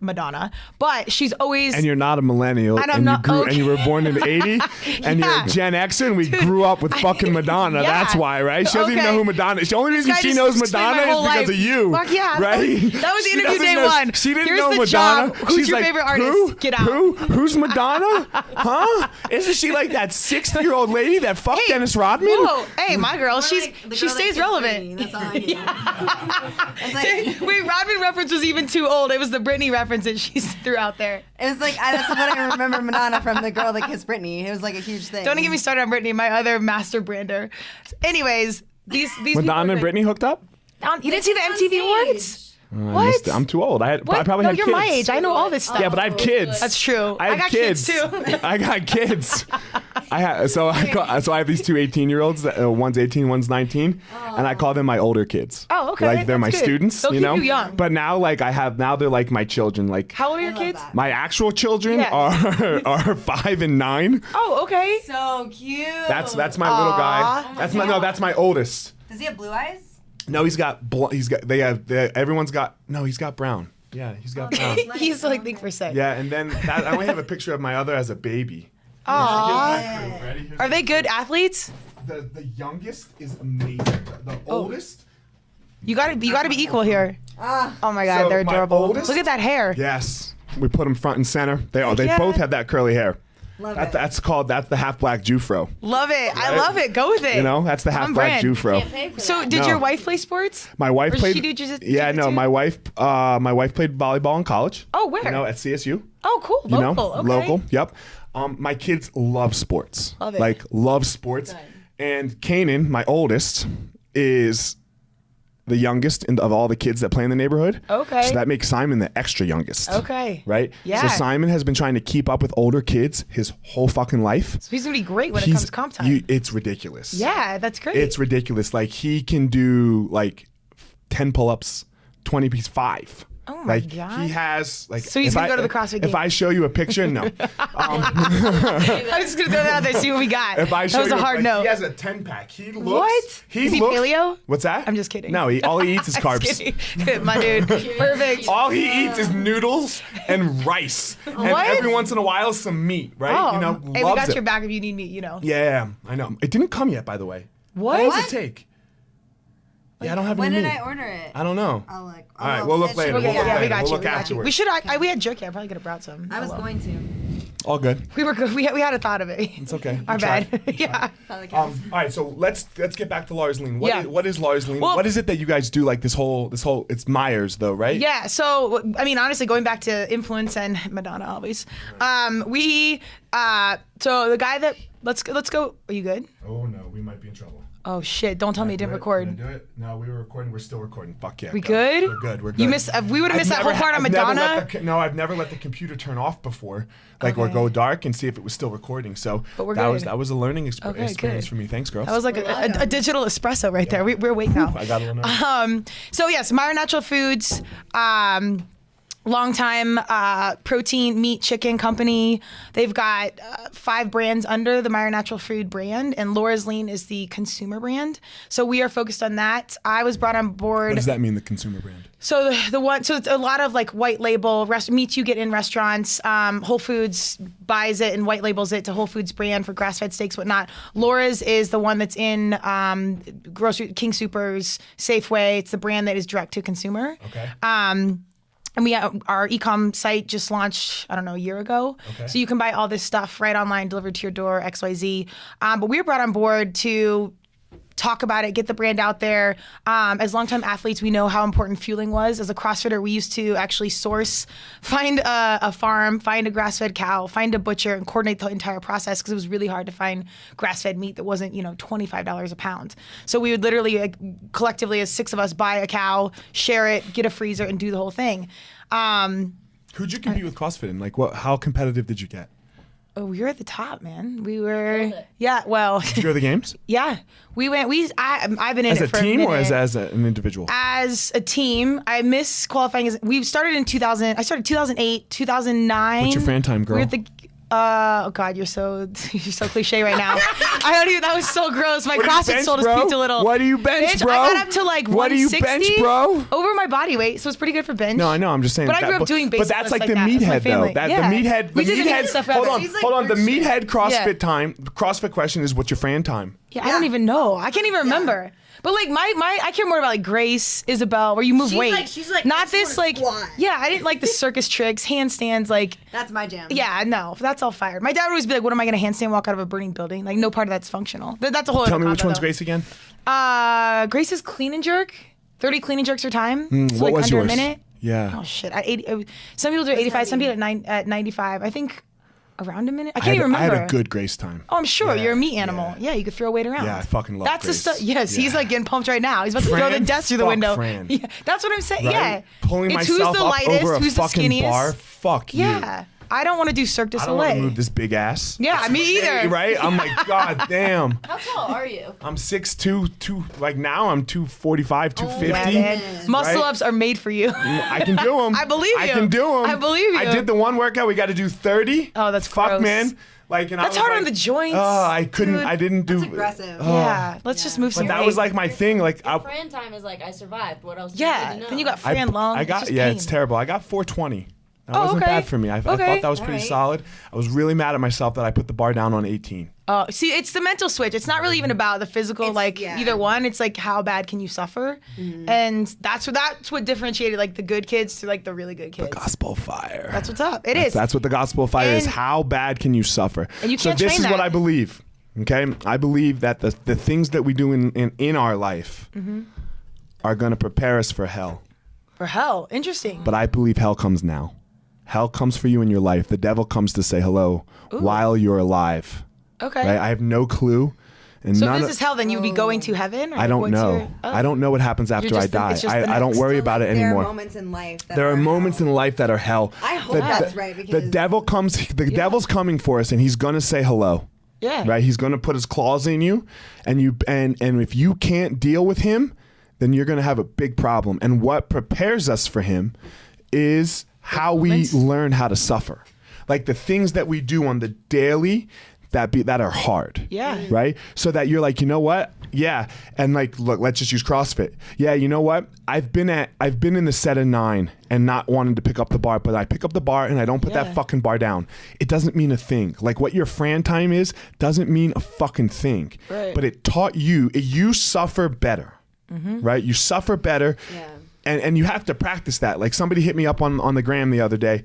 Madonna, but she's always. And you're not a millennial, And I'm not- and you were born in the 80s, and you're Yeah. a Gen Xer, and we grew up with fucking Madonna. Yeah. That's why, right? She doesn't even Okay. know who Madonna is. The only reason guy she just knows explained Madonna my is whole because life. of you, Fuck yeah. right? That was the She interview doesn't day know- one. She didn't Here's know the Madonna. job. Who's She's your like, favorite artist? Who? Get out. Who's Madonna? Huh? Isn't she like that 60-year-old lady that fucked Hey, Dennis Rodman? Whoa, hey, my girl, she stays relevant. That's all I get. It's like, Wait, Rodman reference was even too old. It was the Britney reference that she threw out there. it was that's what I remember Madonna from, the girl that kissed Britney. It was a huge thing. Don't get me started on Britney, my other master brander. Anyways, these Madonna and people are Britney hooked up? great. You didn't see the MTV Awards? I What? missed it. I'm too old. I What? probably No, had you're kids. my age. I know all this stuff. Yeah, but I have kids. That's true. I have got kids too. I got kids. I have these two 18-year-olds. One's 18, one's 19, and I call them my older kids. Oh, okay. They're my That's good. students. They'll keep you young. But now, they're like my children. How old are your love kids? that. My actual children Yeah. are 5 and 9. Oh, okay. So cute. That's my little guy. That's my oldest. Does he have blue eyes? No, he's got everyone's got he's got brown. Yeah, he's got brown. He's like think for sec. Yeah, and then I only have a picture of my other as a baby. Aww. Ready? Here's Are they good athletes? the youngest is amazing. The oldest, You gotta be equal here. Ah. Oh my god, So they're my adorable. oldest- Look at that hair. yes, we put them front and center. They Yeah. both have that curly hair. Love it. That's the half black Jufro. Love it. I love it. Go with it. That's the half On black brand. Jufro. Can't pay for So that. did No. your wife play sports? My wife Or did played. she do jiu- yeah, no, jiu-jitsu? my wife played volleyball in college. Oh, where? At CSU. Oh, cool. You Local. know, Okay. local. Yep. My kids love sports. Love it. Love sports. And Kanan, my oldest, is the youngest of all the kids that play in the neighborhood. Okay. So that makes Simon the extra youngest. Okay. Right? Yeah. So Simon has been trying to keep up with older kids his whole fucking life. So he's gonna be great when it comes to comp time. It's ridiculous. Yeah, that's great. It's ridiculous. He can do 10 pull-ups, 20 piece 5. Oh my Like God. he has So he's gonna go to the CrossFit If Games. I show you a picture, no. I'm just gonna throw that out there, see what we got. If I show that was you, a hard no. He has a 10-pack. He looks. What? Is he paleo? What's that? I'm just kidding. No, all he eats is Just carbs. kidding. My dude. Perfect. All he eats is noodles and rice, and What? every once in a while some meat. Right? Oh, hey, we loves got it. your back if you need me, Yeah, I know. It didn't come yet, by the way. What? What does it take? Yeah, I don't have When any did meat. I order it? I don't know. I'll like. All right, we'll look later. Okay, We'll look yeah, we later. got We'll you. look We got you. afterwards. We should. We had jerky. I probably could have brought some. I was going to. All good. We were good. We had a thought of it. It's okay. Our You bad. tried. Yeah. All right, so let's get back to Lars Lean. Yeah. What is Lars Lean? Well- What is it that you guys do? Like this whole it's Myers though, right? Yeah. So I mean, honestly, going back to influence and Madonna always. So the guy that let's go. Are you good? Oh no, we might be in trouble. Oh shit! Don't tell me you didn't record. Did I do it? No, we were recording. We're still recording. Fuck yeah. We go. good? We're good. We're good. You missed. We would have missed that whole part on Madonna. No, I've never let the computer turn off before, or Okay. go dark and see if it was still recording. So But we're that good. was a learning Okay, experience good. for me. Thanks, girls. That was like a digital espresso right there. We're awake now. I got a little nervous. So yes, Meyer Natural Foods, longtime protein, meat, chicken company. They've got 5 brands under the Meyer Natural Food brand, and Laura's Lean is the consumer brand. So we are focused on that. I was brought on board. What does that mean, the consumer brand? So so it's a lot of like white label meats you get in restaurants. Whole Foods buys it and white labels it to Whole Foods brand for grass-fed steaks, whatnot. Laura's is the one that's in grocery King Soopers, Safeway. It's the brand that is direct to consumer. Okay. And our e-com site just launched, I don't know, a year ago. Okay. So you can buy all this stuff right online, delivered to your door, XYZ. But we were brought on board to talk about it, get the brand out there. As longtime athletes, we know how important fueling was. As a CrossFitter, we used to actually find a farm, find a grass-fed cow, find a butcher, and coordinate the entire process because it was really hard to find grass-fed meat that wasn't, $25 a pound. So we would literally, collectively, as 6 of us, buy a cow, share it, get a freezer, and do the whole thing. Who'd you compete with CrossFit in? Like, how competitive did you get? Oh, we were at the top, man. We were, Killed it. yeah. Well, Did you go to the games? yeah. We went. I've been in As it a for team a or minute. as an individual? As a team, I miss qualifying. We started in 2000. I started 2008, 2009. What's your fan time, girl? We were at the. Oh God, you're so cliche right now. I don't even. That was so gross. My What do you CrossFit bench, soul just bro? peaked a little. What do you bench, Bitch, bro? I got up to like What do you 160 bench, bro? over my body weight, so it's pretty good for bench. No, I know. I'm just saying. But I grew up doing basic But that's lifts like the that. That's my meathead, though. family. That Yeah. the meathead. We The did the meathead. meathead stuff Hold forever. on, She's like hold on. The Christian. meathead CrossFit Yeah. time. CrossFit question is, what's your fan time? Yeah, I don't even know. I can't even remember. But like I care more about like Grace, Isabel, where you move weight. she's like, not I just this wanna like. squat. Yeah, I didn't like the circus tricks, handstands, like. That's my jam. Yeah, no, that's all fired. My dad would always be like, "What am I going to handstand walk out of a burning building?" Like, no part of that's functional. That's a whole. Tell other me which combo, one's though. Grace again. Grace is clean and jerk. 30 clean and jerks her time. So What like was under yours? a minute. Yeah. Oh shit! Some people do 85. Some people at 95. I think around a minute. I can't even I remember. had a good Grace time. Oh, I'm sure Yeah, you're a meat animal. Yeah, you could throw weight around. Yeah, I fucking love That's Grace. the stuff. Yes, he's Yeah. like getting pumped right now. He's about to throw the Fran? desk through the Fuck window. Fran. Yeah, that's what I'm saying. Right? Yeah, Pulling it's myself who's the up lightest, over a who's the fucking skinniest. bar. Fuck you. Yeah, I don't want to do Cirque du I don't want to Soleil. move this big ass. Yeah, me either. Right? I'm like, God damn. How tall are you? I'm 6'2", like now I'm 245, 250. Yeah, man. Muscle right? ups are made for you. I can do them. I believe I you. can do them. I believe you. I did the one workout. We got to do 30. Oh, that's Fuck, gross. man. Like, and That's I was hard on like, the joints. Oh, I couldn't. dude. I didn't do. That's aggressive. Yeah, let's just move some But that weight. was like my thing. Like, Fran time is like I survived. What else? Do yeah. you need to know? Then you got Fran Long. I It's got just yeah, pain. it's terrible. I got 420. That Oh, wasn't okay. bad for me. I thought that was pretty Alright. solid. I was really mad at myself that I put the bar down on 18. Oh, see, it's the mental switch. It's not really even about the physical, yeah. either one. It's like how bad can you suffer, and that's what differentiated like the good kids to like the really good kids. Gospel fire. That's what's up. It is. That's what the gospel of fire is. And- How bad can you suffer? And you so can't this train is what that. I believe. Okay, I believe that the things that we do in our life are going to prepare us for hell. For hell, interesting. But I believe hell comes now. Hell comes for you in your life. The devil comes to say hello while you're alive. Okay. Right? I have no clue. And So none if of- this is hell, then you'd be going to heaven? Or I don't what's know. your- oh. I don't know what happens after I just the- die. it's just the I don't next- worry So, about like, it there anymore. are moments in life that There are moments hell. in life that are hell. I hope that's right the because devil comes. The devil's coming for us, and he's gonna say hello. Yeah. Right. He's gonna put his claws in you, and if you can't deal with him, then you're gonna have a big problem. And what prepares us for him is how we moments. learn how to suffer, like the things that we do on the daily that are hard. Yeah. Right. So that you're like, you know what? Yeah. And like, look, let's just use CrossFit. Yeah. You know what? I've been in the set of 9 and not wanting to pick up the bar, but I pick up the bar and I don't put Yeah. that fucking bar down. It doesn't mean a thing. Like what your Fran time is doesn't mean a fucking thing. Right. But it taught you suffer better. right? You suffer better. Yeah. And you have to practice that. Like somebody hit me up on the gram the other day,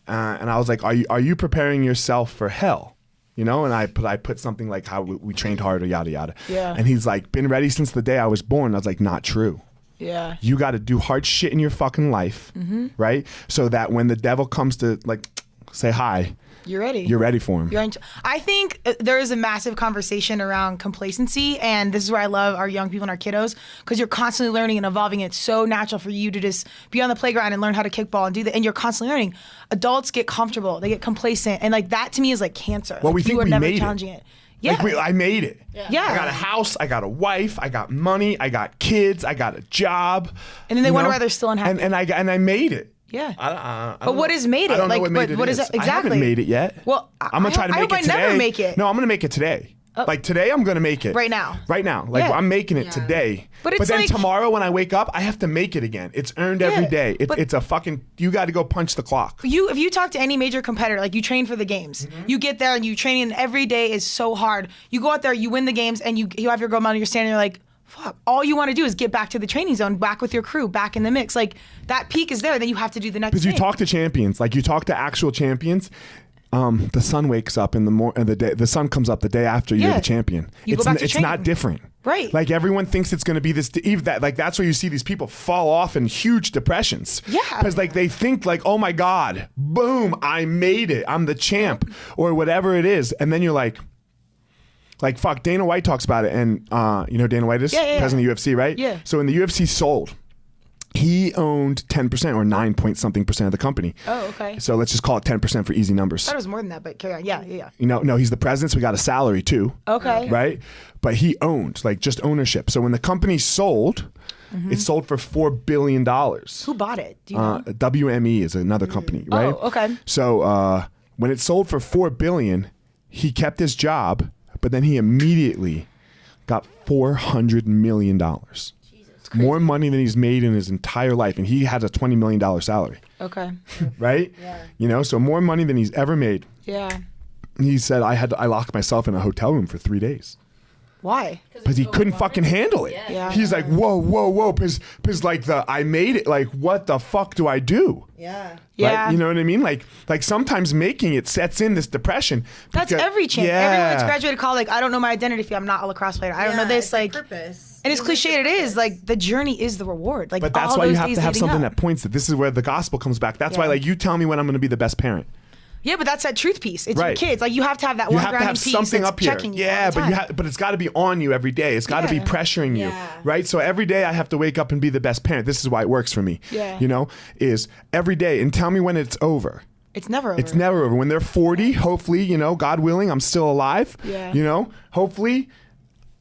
and I was like, are you preparing yourself for hell? You know, and I put something like how we trained hard or yada yada. Yeah. And he's like, been ready since the day I was born. I was like, not true. Yeah. You got to do hard shit in your fucking life, right? So that when the devil comes to like say hi, You're ready. you're ready for him. I think there is a massive conversation around complacency, and this is where I love our young people and our kiddos, because you're constantly learning and evolving. It's so natural for you to just be on the playground and learn how to kickball and do that, and you're constantly learning. Adults get comfortable, they get complacent, and like that to me is like cancer. Well, like, we think you are we never made challenging it. it. Yeah. Like I made it. Yeah. I got a house, I got a wife, I got money, I got kids, I got a job. And then they you wonder know? why they're still unhappy. And I made it. Yeah. I But don't what know. has made it? I don't know Like, what made what it is is. it? I haven't Exactly. made it yet. Well, I'm gonna try to I make hope it I today. never make it. No, I'm gonna make it today. Like today, I'm gonna make it. Right now. Right now. Like Yeah. I'm making it today. But it's then like- tomorrow when I wake up, I have to make it again. It's earned every day. but- It's a fucking. You got to go punch the clock. If you talk to any major competitor, like you train for the games, you get there and you train, and every day is so hard. You go out there, you win the games, and you have your gold medal. You're standing there like, fuck. All you want to do is get back to the training zone, back with your crew, back in the mix. Like that peak is there. Then you have to do the next. Because you thing. talk to champions, like you talk to actual champions. The sun wakes up in the day. The sun comes up the day after you're Yeah. the champion. You go It's back to it's training. not different. Right. Like everyone thinks it's going to be this. That's where you see these people fall off in huge depressions. Yeah. Because like they think like, oh my god, boom, I made it. I'm the champ or whatever it is, and then you're like fuck. Dana White talks about it, and you know who Dana White is president of the UFC, right? Yeah. So when the UFC sold, he owned 10% or 9 point something percent of the company. Oh, okay. So let's just call it 10% for easy numbers. I thought it was more than that, but carry on. Yeah. You know, no, he's the president, so we got a salary too. Okay. Right? But he owned, like just ownership. So when the company sold, it sold for $4 billion. Who bought it? Do you know? WME is another company, right? Oh, okay. So when it sold for $4 billion, he kept his job, but then he immediately got $400 million. More money than he's made in his entire life, and he had a $20 million salary. Okay. Right? Yeah. You know, so more money than he's ever made. Yeah. He said, I locked myself in a hotel room for 3 days. Why? Because he couldn't fucking handle it. Yeah. He's like, whoa. Because like I made it. Like, what the fuck do I do? Yeah. Yeah. Right? You know what I mean? Like sometimes making it sets in this depression. That's because- every champ. Yeah. Everyone that's graduated college, like, I don't know my identity if I'm not a lacrosse player. I don't know this. it's a Like, purpose. and as cliched it is, like, the journey is the reward. Like, But that's all why you those have days to have leading something up. that points that this is where the gospel comes back. That's why, Yeah. like, you tell me when I'm going to be the best parent. Yeah, but that's that truth piece. It's your Right. kids. Like, you have to have that You one have to grounding have piece something that's up here. checking you. Yeah, all the but time. but it's got to be on you every day. It's got to be Yeah. pressuring you, Yeah. right? So every day I have to wake up and be the best parent. This is why it works for me. Yeah. You know, is every day and tell me when it's over. It's never over. It's never over. When they're 40, hopefully, you know, God willing, I'm still alive. Yeah. You know, hopefully,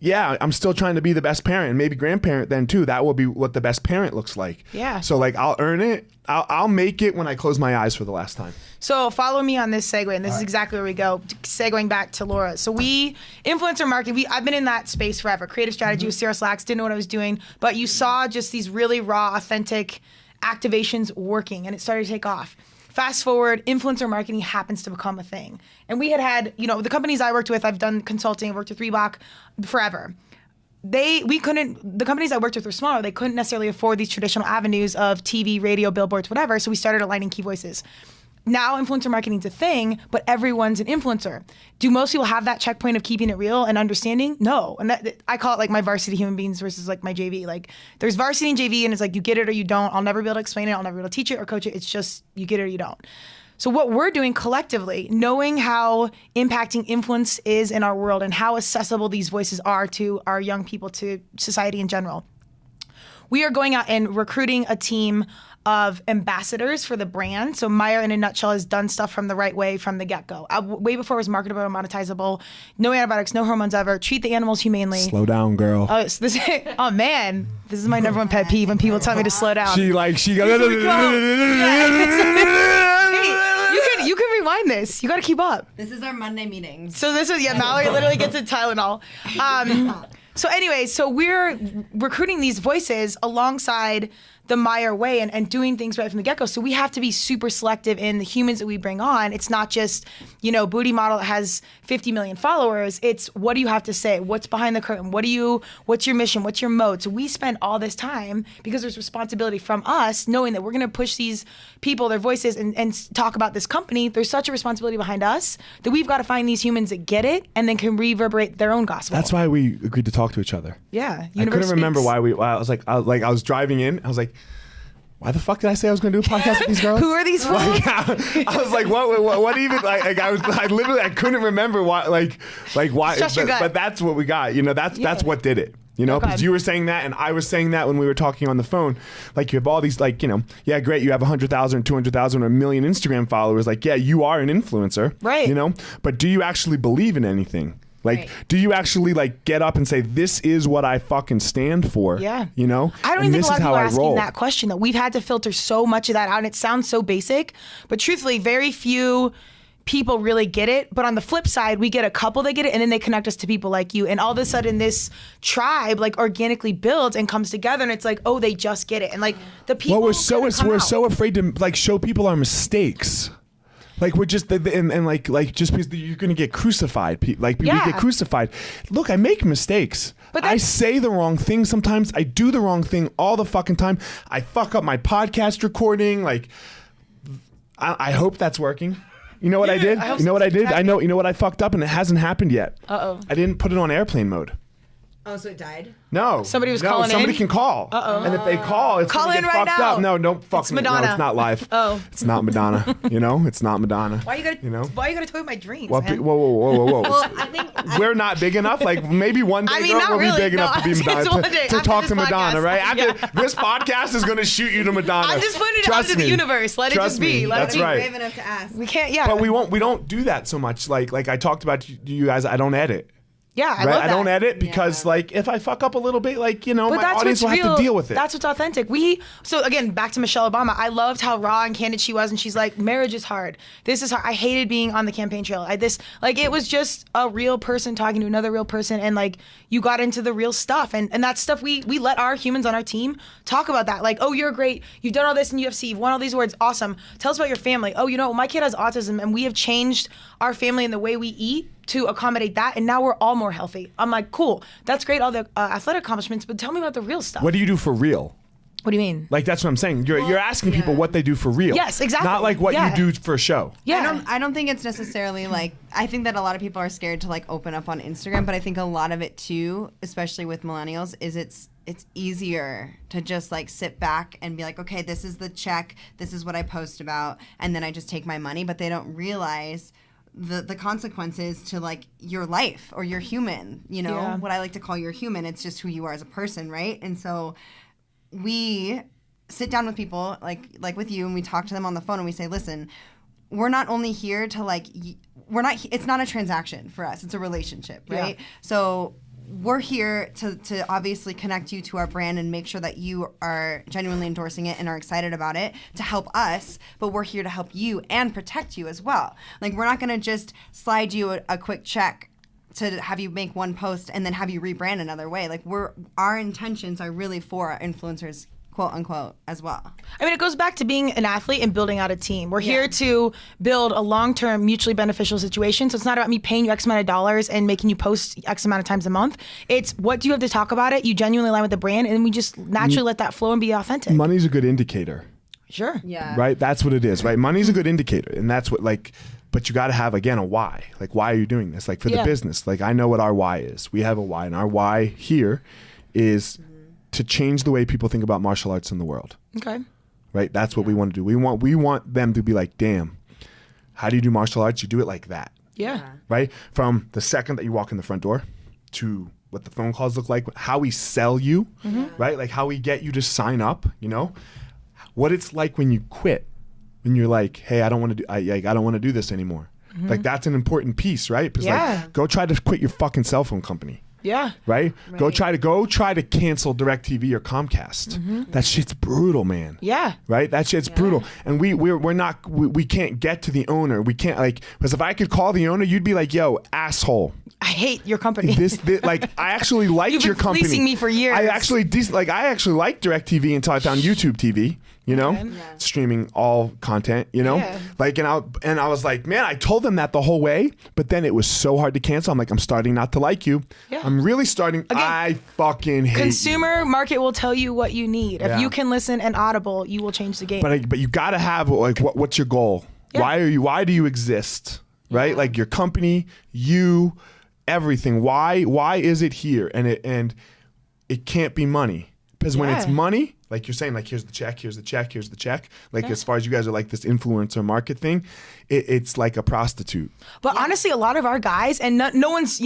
yeah, I'm still trying to be the best parent and maybe grandparent then too. That will be what the best parent looks like. Yeah. So like I'll earn it. I'll make it when I close my eyes for the last time. So follow me on this segue, and this is exactly where we go. Segueing back to Laura. So we, influencer marketing, I've been in that space forever. Creative strategy with Sarah Slacks, didn't know what I was doing, but you saw just these really raw, authentic activations working, and it started to take off. Fast forward, influencer marketing happens to become a thing. And we had, you know, the companies I worked with, I've done consulting, I've worked with Reebok forever. The companies I worked with were smaller. They couldn't necessarily afford these traditional avenues of TV, radio, billboards, whatever. So we started aligning key voices. Now influencer marketing's a thing, but everyone's an influencer. Do most people have that checkpoint of keeping it real and understanding? No. And I call it like my varsity human beings versus like my JV. Like there's varsity and JV, and it's like you get it or you don't. I'll never be able to explain it. I'll never be able to teach it or coach it. It's just you get it or you don't. So what we're doing collectively, knowing how impacting influence is in our world and how accessible these voices are to our young people, to society in general, we are going out and recruiting a team of ambassadors for the brand. So Maya, in a nutshell, has done stuff from the right way from the get-go. Way before it was marketable and monetizable. No antibiotics, no hormones ever. Treat the animals humanely. Slow down, girl. Oh man, this is my number one pet peeve when people tell me to slow down. She goes. Hey, you can rewind this. You got to keep up. This is our Monday meetings. So this is, Mallory literally gets a Tylenol. So anyway, so we're recruiting these voices alongside the Meyer way and doing things right from the get-go. So we have to be super selective in the humans that we bring on. It's not just, booty model that has 50 million followers. It's what do you have to say? What's behind the curtain? What's your mission? What's your mode? So we spend all this time because there's responsibility from us knowing that we're going to push these people, their voices, and talk about this company. There's such a responsibility behind us that we've got to find these humans that get it and then can reverberate their own gospel. That's why we agreed to talk to each other. Yeah. I couldn't remember why I was driving in. I was like, why the fuck did I say I was going to do a podcast with these girls? Who are these fools? I was like, what even? I couldn't remember why. Why? Trust your gut. But that's what we got. That's what did it. Because you were saying that, and I was saying that when we were talking on the phone. Like, you have all these, yeah, great, you have 100,000, 200,000, or a million Instagram followers. Like, yeah, you are an influencer, right? But do you actually believe in anything? Do you actually get up and say, this is what I fucking stand for? Yeah. I don't even think a lot of people are asking that question, though. We've had to filter so much of that out, and it sounds so basic, but truthfully, very few people really get it. But on the flip side, we get a couple that get it, and then they connect us to people like you, and all of a sudden this tribe organically builds and comes together, and it's like, oh, they just get it. And the people we're so afraid to show people our mistakes. We're just just because you're gonna get crucified. We get crucified. Look, I make mistakes. But I say the wrong thing sometimes. I do the wrong thing all the fucking time. I fuck up my podcast recording. I hope that's working. You know what I did? You know what I did? I know. You know what I fucked up, and it hasn't happened yet. Uh-oh. I didn't put it on airplane mode. Oh, so it died? No. Somebody was calling in? Somebody can call. Uh-oh. And if they call, it's call gonna in get right fucked now. up. No, don't fuck It's me. Madonna. No, it's not live. Oh. It's not Madonna. It's not Madonna. Why you gotta toy with my dreams, Whoa. man? Whoa. Well, I think We're not big enough. Maybe one day not we'll really. be big enough to be Just Madonna. one day, To after talk this to Madonna, podcast. right? Yeah. This podcast is going to shoot you to Madonna. I'm just putting it Trust out into the me. universe. Let it Trust just be. me. Let That's it be. right. brave enough to ask. We can't, yeah. But we don't do that so much. Like I talked about you guys, I don't edit. Yeah, I love that. I don't edit because if I fuck up a little bit, my that's audience will what's have to deal with it. That's what's authentic. So again, back to Michelle Obama. I loved how raw and candid she was, and she's like, marriage is hard. This is hard. I hated being on the campaign trail. It was just a real person talking to another real person, and you got into the real stuff, and that stuff we let our humans on our team talk about that. Oh, you're great. You've done all this in UFC. You've won all these awards. Awesome. Tell us about your family. Oh, my kid has autism, and we have changed our family and the way we eat to accommodate that, and now we're all more healthy. I'm like, cool, that's great, all the athletic accomplishments, but tell me about the real stuff. What do you do for real? What do you mean? That's what I'm saying. You're asking people what they do for real. Yes, exactly. Not what you do for show. Yeah. I don't think it's necessarily I think that a lot of people are scared to open up on Instagram, but I think a lot of it too, especially with millennials, is it's easier to just sit back and be like, okay, this is the check, this is what I post about, and then I just take my money, but they don't realize the consequences to your life or your human, what I like to call your human. It's just who you are as a person, right? And so we sit down with people like with you, and we talk to them on the phone, and we say, listen, we're not only here to it's not a transaction for us, it's a relationship, right? Yeah. So we're here to obviously connect you to our brand and make sure that you are genuinely endorsing it and are excited about it to help us, but we're here to help you and protect you as well. We're not going to just slide you a quick check to have you make one post and then have you rebrand another way. Our intentions are really for our influencers, quote unquote, as well. I mean, it goes back to being an athlete and building out a team. We're here to build a long-term, mutually beneficial situation. So it's not about me paying you X amount of dollars and making you post X amount of times a month. It's what do you have to talk about it? You genuinely align with the brand, and we just naturally let that flow and be authentic. Money's a good indicator. Sure. Yeah. Right? That's what it is, right? Money's a good indicator. And that's what but you got to have, again, a why. Why are you doing this? For the business. I know what our why is. We have a why. And our why here is to change the way people think about martial arts in the world. Okay. Right? That's what we want to do. We want them to be like, damn, how do you do martial arts? You do it like that. Yeah. Right? From the second that you walk in the front door to what the phone calls look like, how we sell you, right? How we get you to sign up, what it's like when you quit, when you're like, hey, I don't want to do, I don't want to do this anymore. That's an important piece, right? Because go try to quit your fucking cell phone company. Yeah. Right? Go try to cancel DirecTV or Comcast. That shit's brutal, man. Yeah. Right? That shit's brutal. And we can't get to the owner. We can't because if I could call the owner, you'd be like, yo, asshole. I hate your company. I actually liked You've been your company. fleecing me for years. I actually liked DirecTV until I found YouTube TV. Streaming all content. Yeah. And I was like, man, I told them that the whole way, but then it was so hard to cancel. I'm like, I'm starting not to like you. Yeah. I'm really starting. Again, I fucking hate consumer market will tell you what you need. Yeah. If you can listen and Audible, you will change the game. But you got to have what's your goal? Yeah. Why do you exist? Right? Like your company, you, everything. Why is it here? And it can't be money. Because when it's money, like you're saying, like here's the check, here's the check, here's the check. Like as far as you guys are like this influencer market thing, it's like a prostitute. But honestly, a lot of our guys, and no one's,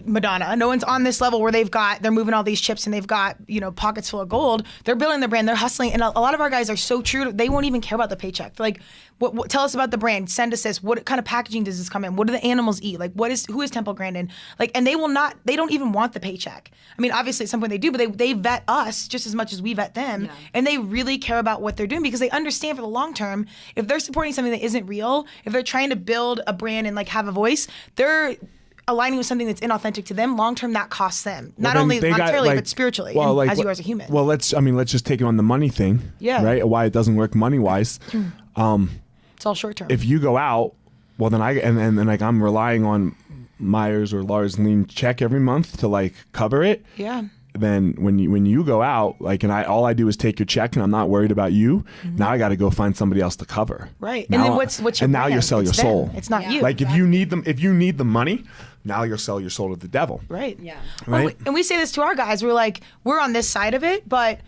Madonna, no one's on this level where they're moving all these chips and they've got, pockets full of gold. They're building their brand, they're hustling. And a lot of our guys are so true, they won't even care about the paycheck. They're like, what, tell us about the brand, send us this. What kind of packaging does this come in? What do the animals eat? Like, who is Temple Grandin? Like, and they don't even want the paycheck. I mean, obviously at some point they do, but they vet us just as much as we vet them. Yeah. And they really care about what they're doing because they understand for the long term, if they're supporting something that isn't real, if they're trying to build a brand and like have a voice, they're aligning with something that's inauthentic to them. Long term, that costs them not only monetarily but spiritually. As you are as a human. Well, let's just take it on the money thing. Yeah. Right. Why it doesn't work money wise. It's all short term. If you go out, well then I'm relying on Myers or Lars Lean check every month to like cover it. Yeah. Then when you go out, all I do is take your check and I'm not worried about you. Now I got to go find somebody else to cover. Right. Now, and then what's your and now brand? you sell your It's soul. them. It's not you. Like if you need the money, now you'll sell your soul to the devil. Right. Yeah. Right. And we say this to our guys. We're on this side of it, but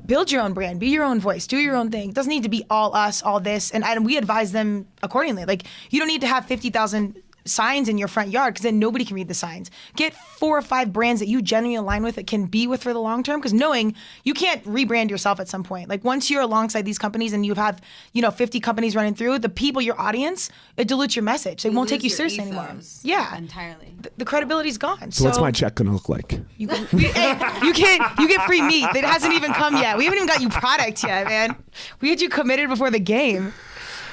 build your own brand, be your own voice, do your own thing. It doesn't need to be all us, all this. And we advise them accordingly. Like you don't need to have 50,000 signs in your front yard because then nobody can read the signs. Get 4 or 5 brands that you genuinely align with that can be with for the long term, because knowing you can't rebrand yourself at some point. Like once you're alongside these companies and you have 50 companies running through, the people, your audience, it dilutes your message. They won't take you seriously anymore. Yeah, entirely. The credibility's gone. So what's my check gonna look like? You get free meat. It hasn't even come yet. We haven't even got you product yet, man. We had you committed before the game.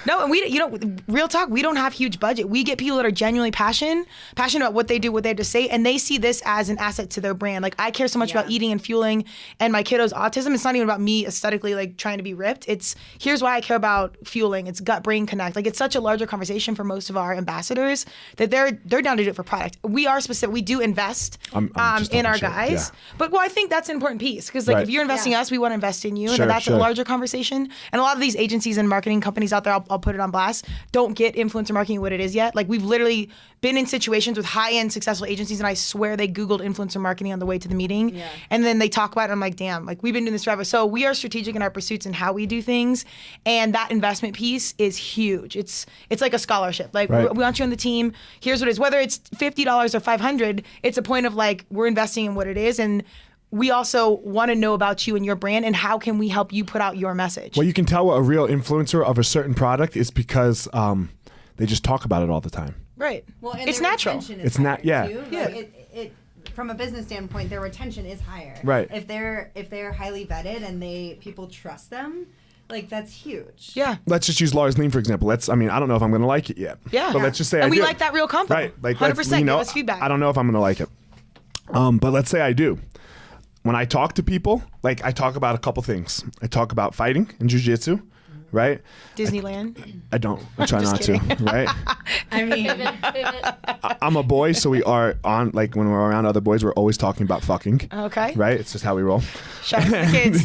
No, and real talk, we don't have huge budget. We get people that are genuinely passionate about what they do, what they have to say, and they see this as an asset to their brand. Like I care so much about eating and fueling and my kiddo's autism. It's not even about me aesthetically like trying to be ripped. It's here's why I care about fueling. It's gut brain connect. Like it's such a larger conversation for most of our ambassadors that they're down to do it for product. We are specific. We do invest I'm in our shit, guys, yeah. But I think that's an important piece because if you're investing in us, we want to invest in you, Sure, and that's sure. a larger conversation. And a lot of these agencies and marketing companies out there, I'll put it on blast, don't get influencer marketing what it is yet. Like we've literally been in situations with high-end successful agencies and I swear they Googled influencer marketing on the way to the meeting. Yeah. And then they talk about it and I'm like, damn, like we've been doing this forever. So we are strategic in our pursuits and how we do things. And that investment piece is huge. It's like a scholarship. Like right. we want you on the team. Here's what it is. Whether it's $50 or $500, it's a point of like, we're investing in what it is. And we also want to know about you and your brand and how can we help you put out your message. Well, you can tell a real influencer of a certain product is because they just talk about it all the time. Right. Well, and it's their natural. retention is It's not. higher, Yeah. too. Yeah. Like from a business standpoint, their retention is higher. Right. If they're highly vetted and people trust them, like that's huge. Yeah. Let's just use Lars Lean for example. I don't know if I'm going to like it yet. Yeah. But let's just say and I we do. like that real combo. Right. Like 100%. Give us feedback. I don't know if I'm going to like it. But let's say I do. When I talk to people, like I talk about a couple things. I talk about fighting and jiu-jitsu, right? Disneyland. I don't. I try Just not kidding. to, right? I mean, I'm a boy, so we are on, like when we're around other boys, we're always talking about fucking. Okay. Right? It's just how we roll. Shout out to the kids.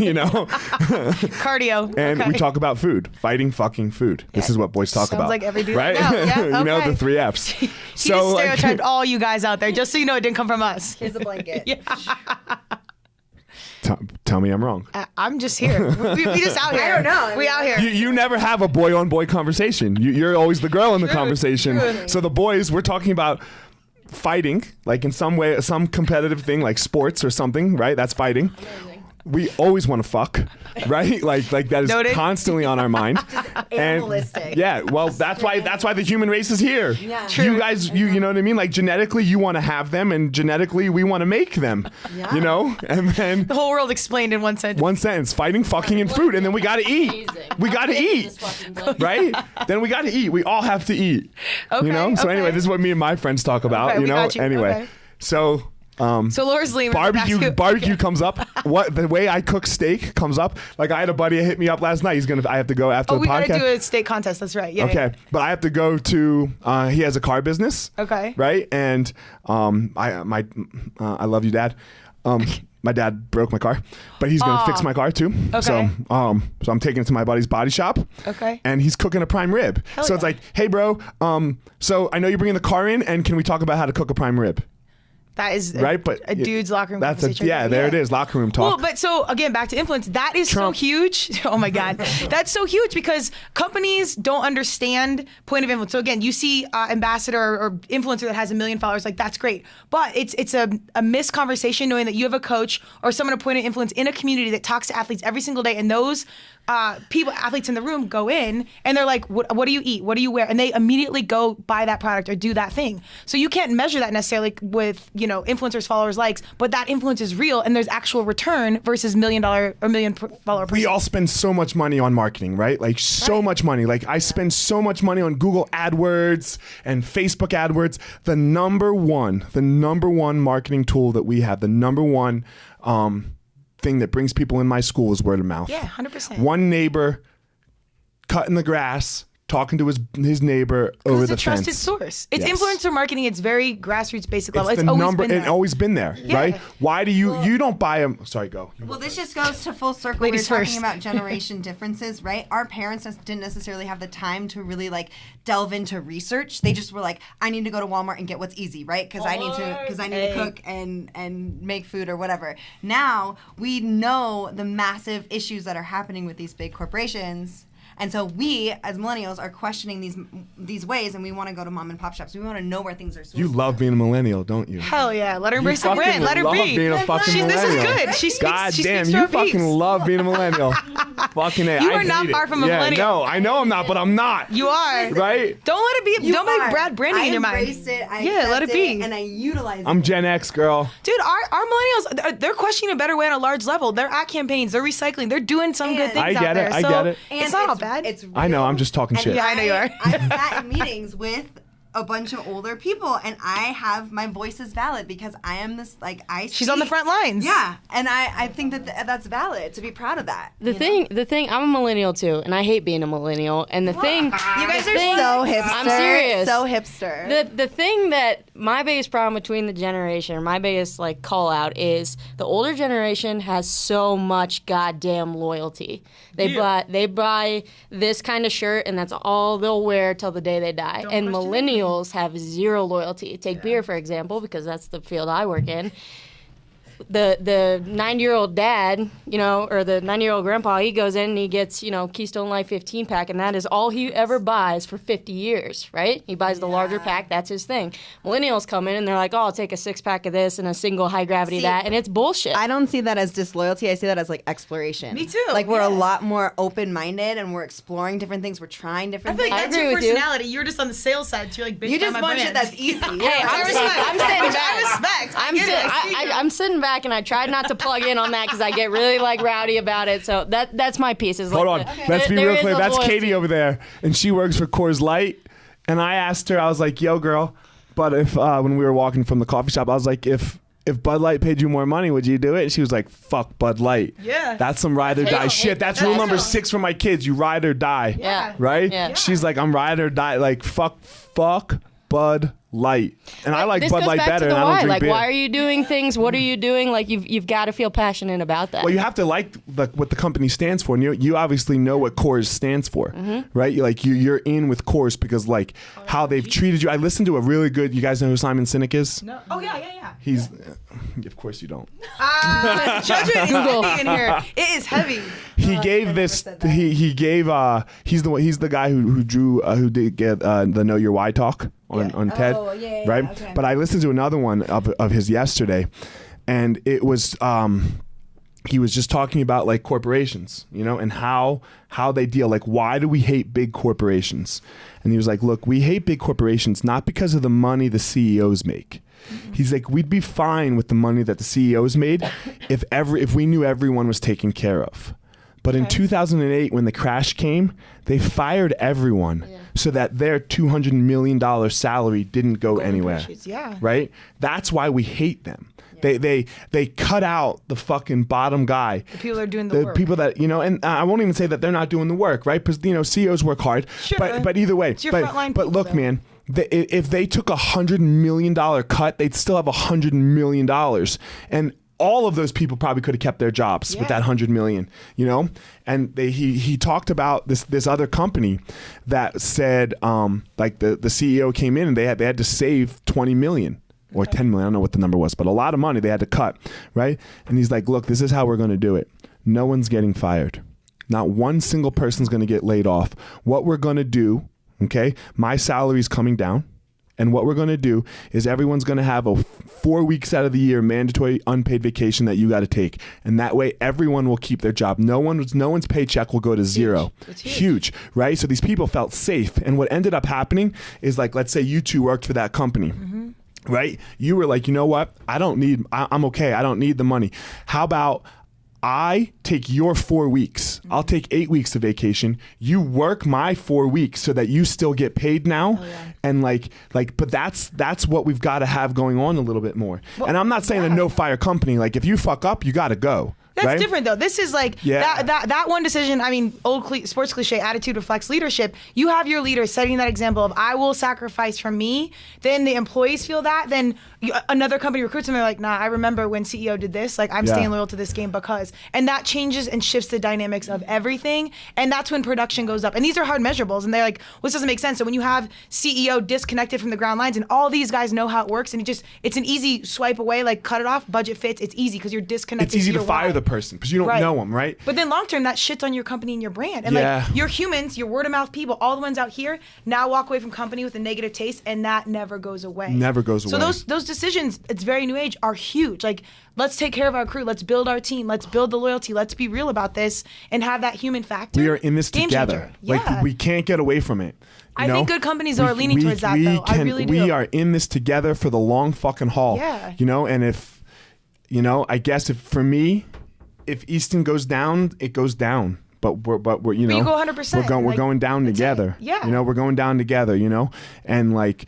Cardio. And okay. we talk about food. Fighting, fucking, food. This is what boys talk Sounds about. like every dude right? I know. Yeah, You know, okay. the 3 F's. He just stereotyped all you guys out there, just so you know it didn't come from us. here's a blanket. Tell me I'm wrong. I'm just here. We just out here. I don't know. We out here. You never have a boy-on-boy conversation. You're always the girl in the conversation. true. So the boys, we're talking about fighting, like in some way, some competitive thing like sports or something, right? That's fighting. we always want to fuck, right? Like that is Noted. constantly on our mind. Animalistic. Yeah, well, that's why the human race is here. Yeah. You guys, you know what I mean? Like genetically, you want to have them, and genetically, we want to make them. Yeah. You know, and then The whole world explained in one sentence. one sentence: fighting, fucking, and food, and then we gotta eat. We gotta eat, right? Then we gotta eat. We all have to eat. Okay, You know. So okay. anyway, this is what me and my friends talk about. Okay, you we know. got you. Anyway, Okay. so. So Laura's leaving. Barbecue comes up. What the way I cook steak comes up. Like I had a buddy hit me up last night. I have to go after Oh, the we podcast. gotta do a steak contest. That's right. Yeah. Okay, but I have to go to. He has a car business. Okay. Right, and I love you, Dad. My dad broke my car, but he's gonna fix my car too. Okay. So I'm taking it to my buddy's body shop. Okay. And he's cooking a prime rib. Hell So it's yeah. like, hey, bro. So I know you're bringing the car in, and can we talk about how to cook a prime rib? That is Right, but a dude's locker room That's conversation. there it is, locker room talk. Well, but so again, back to influence. That is Trump. so huge. Oh my God, that's so huge because companies don't understand point of influence. So again, you see ambassador or influencer that has 1 million followers, like that's great, but it's a missed conversation knowing that you have a coach or someone a point of influence in a community that talks to athletes every single day, and those athletes in the room go in and they're like, what do you eat? What do you wear? And they immediately go buy that product or do that thing. So you can't measure that necessarily with, influencers, followers, likes, but that influence is real and there's actual return versus $1 million or million follower person. We all spend so much money on marketing, right? Like so much money. Like I spend so much money on Google AdWords and Facebook AdWords. The number one marketing tool that we have, the number one thing that brings people in my school is word of mouth. Yeah, 100%. One neighbor cutting the grass, talking to his neighbor over It's the a trusted fence. source. It's Yes. influencer marketing. It's very grassroots, basic level. It's It's the always number. been there. It's always been there, right? Why do you don't buy them? Sorry, go. Well, this just goes to full circle. Ladies We're talking first. about generation differences, right? Our parents didn't necessarily have the time to really delve into research. They just were like, I need to go to Walmart and get what's easy, right? Because I need to cook and make food or whatever. Now we know the massive issues that are happening with these big corporations. And so we, as millennials, are questioning these ways, and we want to go to mom and pop shops. We want to know where things are sourced. You love being a millennial, don't you? Hell yeah. Let her You embrace the fucking brand. Let her love be. being a fucking This is millennial. good. She speaks. God she damn, speaks to you our fucking peeps. love being a millennial. Fucking A. You I are not hate far it. from a millennial. No, I know I'm not, but I'm not. You are. Right? Don't let it be. You don't make are. Brad branding I in your mind. embrace it. I Yeah, let accept it be. and I utilize I'm it. Gen X, girl. Dude, our millennials, they're questioning a better way on a large level. They're at campaigns. They're recycling. They're doing some good And- things I get out there. it, I So get it. It's not all bad. It's I know, real. I'm just talking And shit. Yeah, I know you are. I've sat in meetings with a bunch of older people, and I have my voice is valid because I am this She's on the front lines. Yeah, and I think that that's valid to be proud of that. The thing, I'm a millennial too, and I hate being a millennial. And the thing, You guys the are thing- so hipster. I'm serious. So hipster. The thing that my biggest problem between the generation, my biggest call out is the older generation has so much goddamn loyalty. They buy this kind of shirt and that's all they'll wear till the day they die. And millennials have zero loyalty. Take beer for example, because that's the field I work in. The 90-year-old dad, or the 90-year-old grandpa, he goes in and he gets, Keystone Light 15 pack, and that is all he ever buys for 50 years, right? He buys the larger pack, that's his thing. Millennials come in and they're like, oh, I'll take a 6-pack of this and a single high gravity that, and it's bullshit. I don't see that as disloyalty. I see that as exploration. Me too, We're yeah. a lot more open-minded and we're exploring different things. We're trying different I feel like things. that's agree your with you. personality. You're just on the sales side. You're like, bitch, You buy just my want brand. shit that's easy. Hey, I respect. I'm sitting Which back. I respect. I get it. I see you. I'm sitting back and I tried not to plug in on that because I get really rowdy about it. So that's my piece. Is Hold on. Let's be there real is clear. a That's loyalty. Katie over there, and she works for Coors Light. And I asked her, I was like, yo, girl, but if when we were walking from the coffee shop, I was like, if Bud Light paid you more money, would you do it? And she was like, fuck Bud Light. Yeah. That's some ride or die shit. That's rule number 6 for my kids. You ride or die. Yeah. Right? Yeah. She's like, I'm ride or die. Like, fuck Bud Light. And I like This Bud goes Light back better, to the and I don't why. drink beer. Why are you doing things? What are you doing? You've got to feel passionate about that. Well, you have to like what the company stands for, and you obviously know what Coors stands for, Mm-hmm. right? You're in with Coors because how they've treated you. I listened to a really good. You guys know who Simon Sinek is? No. Oh yeah. He's, of course you don't. Judgment is heavy in here. It is heavy. He gave this. He gave. He's the guy who drew who did get the Know Your Why talk on TED, right? okay. But I listened to another one of his yesterday, and it was he was just talking about like corporations, you know, and how they deal. Like, why do we hate big corporations? And he was like, look, we hate big corporations not because of the money the CEOs make. He's like, we'd be fine with the money that the CEOs made if we knew everyone was taken care of. But in 2008, when the crash came, they fired everyone so that their $200 million salary didn't go anywhere. Yeah. Right? That's why we hate them. They cut out the fucking bottom guy. The people that are doing the work. People that, you know, and I won't even say that they're not doing the work, right? Because, you know, CEOs work hard. Sure. But either way. It's your frontline but people, look, though. man, if they took $100 million cut, they'd still have $100 million. And all of those people probably could have kept their jobs with that $100 million, you know? And he talked about this other company that said, like the CEO came in and they had to save $20 million. Or 10 million, I don't know what the number was, but a lot of money they had to cut, right? And he's like, look, this is how we're going to do it. No one's getting fired. Not one single person's going to get laid off. What we're going to do, okay, my salary's coming down. And what we're going to do is everyone's going to have a 4 weeks out of the year mandatory unpaid vacation that you got to take. And that way everyone will keep their job. No one's paycheck will go to zero. It's huge, right? So these people felt safe. And what ended up happening is, like, let's say you two worked for that company. Right? You were like, you know what? I'm okay. I don't need the money. How about I take your 4 weeks? I'll take 8 weeks of vacation. You work my 4 weeks so that you still get paid now. And but that's what we've got to have going on a little bit more. Well, and I'm not saying a no fire company. Like, if you fuck up, you got to go. That's right? different, though. This is like that one decision. I mean, sports cliche, attitude reflects leadership. You have your leader setting that example of, I will sacrifice for me. Then the employees feel that. Then another company recruits them. They're like, nah, I remember when CEO did this. Like, I'm staying loyal to this game because. And that changes and shifts the dynamics of everything. And that's when production goes up. And these are hard measurables. And they're like, well, this doesn't make sense. So when you have CEO disconnected from the ground lines and all these guys know how it works, and it's an easy swipe away, like cut it off, budget fits. It's easy because you're disconnected. It's easy to fire the person because you don't know them, right? But then long term, that shits on your company and your brand. And like, you're humans, you're word of mouth people, all the ones out here now walk away from company with a negative taste, and that never goes away. Never goes away. So those decisions, it's very new age, are huge. Like, let's take care of our crew. Let's build our team. Let's build the loyalty. Let's be real about this and have that human factor. We are in this Game together. changer. Like, we can't get away from it. I think good companies are leaning towards that, though. I really do. We are in this together for the long fucking haul. Yeah. You know, and if, you know, I guess for me, if Easton goes down, it goes down. But we're you know, you go 100%. We're going down together. Yeah. You know, we're going down together. You know, and like,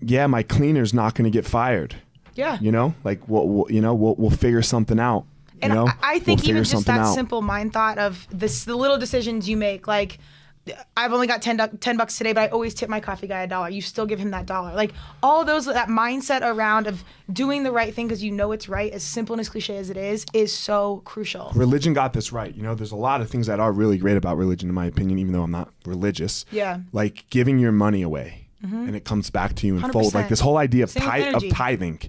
yeah, my cleaner's not going to get fired. Yeah. You know, like we'll figure something out. And you know? I think we'll even just that out. simple mind thought of the little decisions you make, like, I've only got $10 today, but I always tip my coffee guy $1. You still give him that $1. Like, all those, that mindset around of doing the right thing because you know it's right, as simple and as cliche as it is so crucial. Religion got this right. You know, there's a lot of things that are really great about religion, in my opinion, even though I'm not religious. Yeah. Like giving your money away, and it comes back to you in full. Like this whole idea of tithing.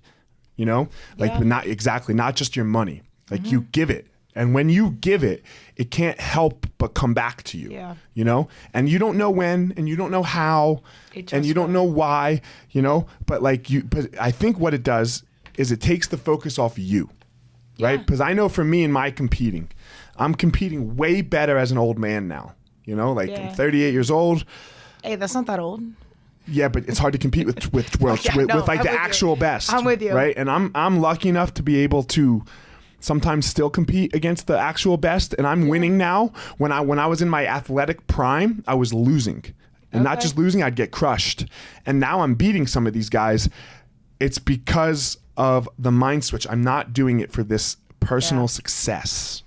You know, like but not just your money. Like you give it. And when you give it, it can't help but come back to you. Yeah. You know? And you don't know when, and you don't know how, and you don't know why, you know? But I think what it does is it takes the focus off you. Right? Because I know for me in my competing, I'm competing way better as an old man now. You know, like I'm 38 years old. Hey, that's not that old. Yeah, but it's hard to compete with the actual best. I'm with you. Right? And I'm lucky enough to be able to sometimes still compete against the actual best, and I'm winning now. When I was in my athletic prime, I was losing. And not just losing, I'd get crushed. And now I'm beating some of these guys. It's because of the mind switch. I'm not doing it for this personal success.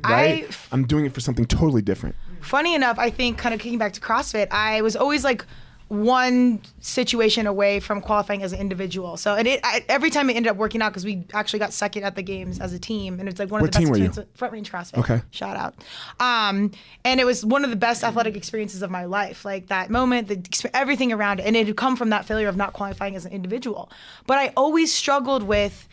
Right? I'm doing it for something totally different. Funny enough, I think, kind of kicking back to CrossFit, I was always like one situation away from qualifying as an individual. So every time it ended up working out, because we actually got second at the games as a team, and it's like one of the best experiences. Front Range CrossFit. Okay. Shout out. And it was one of the best athletic experiences of my life. Like that moment, everything around it, and it had come from that failure of not qualifying as an individual. But I always struggled with,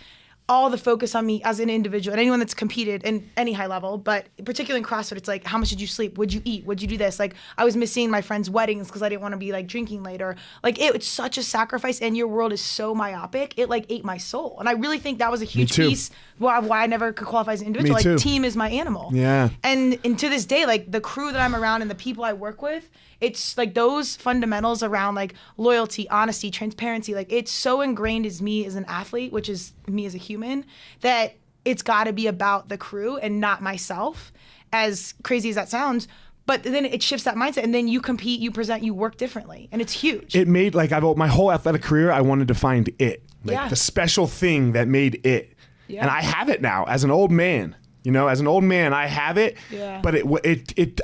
all the focus on me as an individual and anyone that's competed in any high level, but particularly in CrossFit, it's like, how much did you sleep? What'd you eat? What'd you do this? Like, I was missing my friends' weddings because I didn't want to be like drinking later. Like, it's such a sacrifice, and your world is so myopic. It like ate my soul. And I really think that was a huge piece why I never could qualify as an individual. Like, team is my animal. Yeah. And to this day, like the crew that I'm around and the people I work with, it's like those fundamentals around like loyalty, honesty, transparency. Like, it's so ingrained as me as an athlete, which is me as a human, that it's got to be about the crew and not myself, as crazy as that sounds. But then it shifts that mindset, and then you compete, you present, you work differently, and it's huge. It made, like, my whole athletic career, I wanted to find it. Like, the special thing that made it. Yeah. And I have it now as an old man. You know, as an old man, I have it, but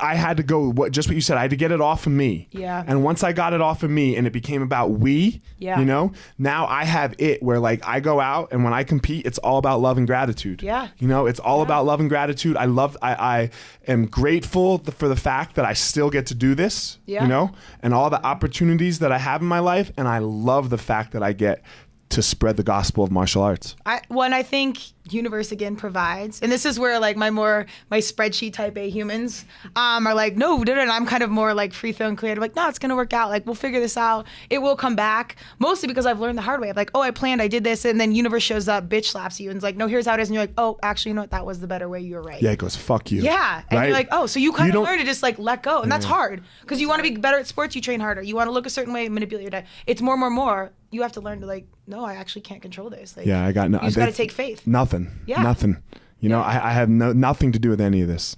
I had to go, just what you said, I had to get it off of me. Yeah. And once I got it off of me and it became about you know, now I have it where, like, I go out and when I compete, it's all about love and gratitude. Yeah. You know, it's all about love and gratitude. I am grateful for the fact that I still get to do this, you know, and all the opportunities that I have in my life. And I love the fact that I get to spread the gospel of martial arts. I think universe again provides, and this is where like my spreadsheet type A humans are like, no, and I'm kind of more like free flowing creative, like, no, it's gonna work out, like we'll figure this out, it will come back, mostly because I've learned the hard way. I'm like, oh, I planned, I did this, and then universe shows up, bitch slaps you, and it's like, no, here's how it is, and you're like, oh, actually, you know what, that was the better way, you were right. Yeah, it goes, fuck you. Yeah, and right? you're like, oh, so you kind of learn to just like let go, and that's hard, because you want to be better at sports, you train harder, you want to look a certain way, manipulate your diet, it's more, you have to learn to like, no, I actually can't control this. Like, yeah, I got you just got to take faith. Nothing. You know, I have nothing to do with any of this.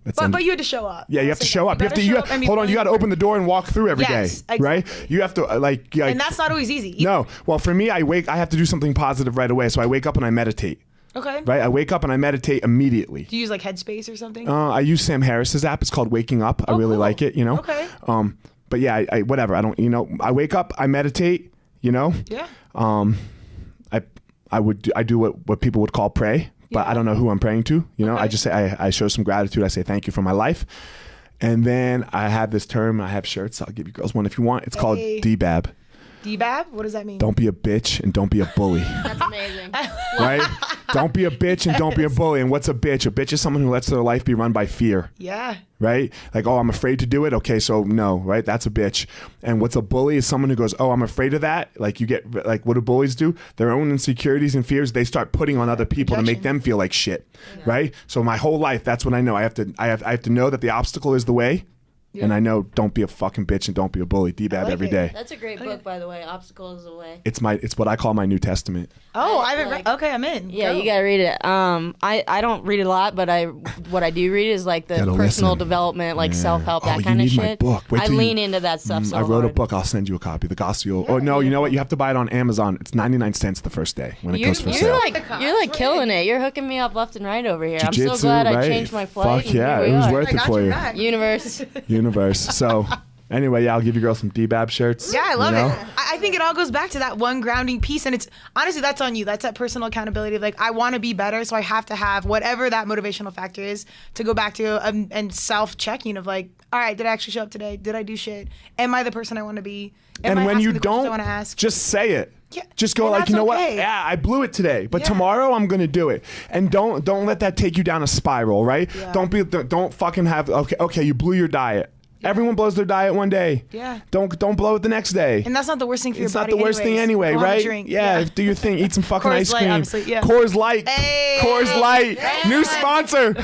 But you had to show up. Yeah, you have to show up. Hold on, you got to open the door and walk through every day, exactly. right? You have to and that's not always easy. No, well, for me, I have to do something positive right away. So I wake up and I meditate. Okay. Right, I wake up and I meditate immediately. Do you use like Headspace or something? I use Sam Harris's app. It's called Waking Up. I really like it. You know. Okay. But yeah, I whatever. I don't. You know, I wake up, I meditate. You know. Yeah. I do what people would call pray, but I don't know who I'm praying to. You know, I just say I show some gratitude. I say thank you for my life, and then I have this term. I have shirts. I'll give you girls one if you want. It's called DBAB. DBAB? What does that mean? Don't be a bitch and don't be a bully. That's amazing. Right? Don't be a bitch and don't be a bully. And what's a bitch? A bitch is someone who lets their life be run by fear. Yeah. Right? Like, oh, I'm afraid to do it. Okay, so no, right? That's a bitch. And what's a bully is someone who goes, oh, I'm afraid of that. Like, you get, like, what do bullies do? Their own insecurities and fears, they start putting on other people to make them feel like shit. Yeah. Right? So my whole life, that's what I know. I have to know that the obstacle is the way. Yeah. And I know, don't be a fucking bitch and don't be a bully. DBAB every day. That's a great book, by the way. Obstacle is the way. It's what I call my New Testament. Oh, I haven't read. Okay, I'm in. Yeah, you gotta read it. I don't read it a lot, but what I do read is like the personal development, like self-help, that kind of shit. My book. I lean into that stuff. So I wrote a book. I'll send you a copy. The Gospel. Oh no, you know what? You have to buy it on Amazon. It's 99 cents the first day when it goes for sale. You're like killing it. You're hooking me up left and right over here. Jiu-jitsu, I'm so glad right? I changed my flight. Fuck yeah, it was worth it for you. Universe. So. Anyway, yeah, I'll give you girls some DBAB shirts. Yeah, I love it. I think it all goes back to that one grounding piece, and it's honestly, that's on you. That's that personal accountability. Like, I want to be better, so I have to have whatever that motivational factor is to go back to and self-checking of like, all right, did I actually show up today? Did I do shit? Am I the person I want to be? And when you don't, just say it. Yeah. Just go like, you know what? Yeah, I blew it today, but tomorrow I'm gonna do it. And don't let that take you down a spiral, right? Yeah. Don't fucking have okay, you blew your diet. Yeah. Everyone blows their diet one day. Yeah. Don't blow it the next day. And that's not the worst thing for your body. It's not the worst thing anyway, right? Yeah. Do your thing. Eat some fucking ice cream. Coors Light. Hey. Coors Light. Hey. New sponsor.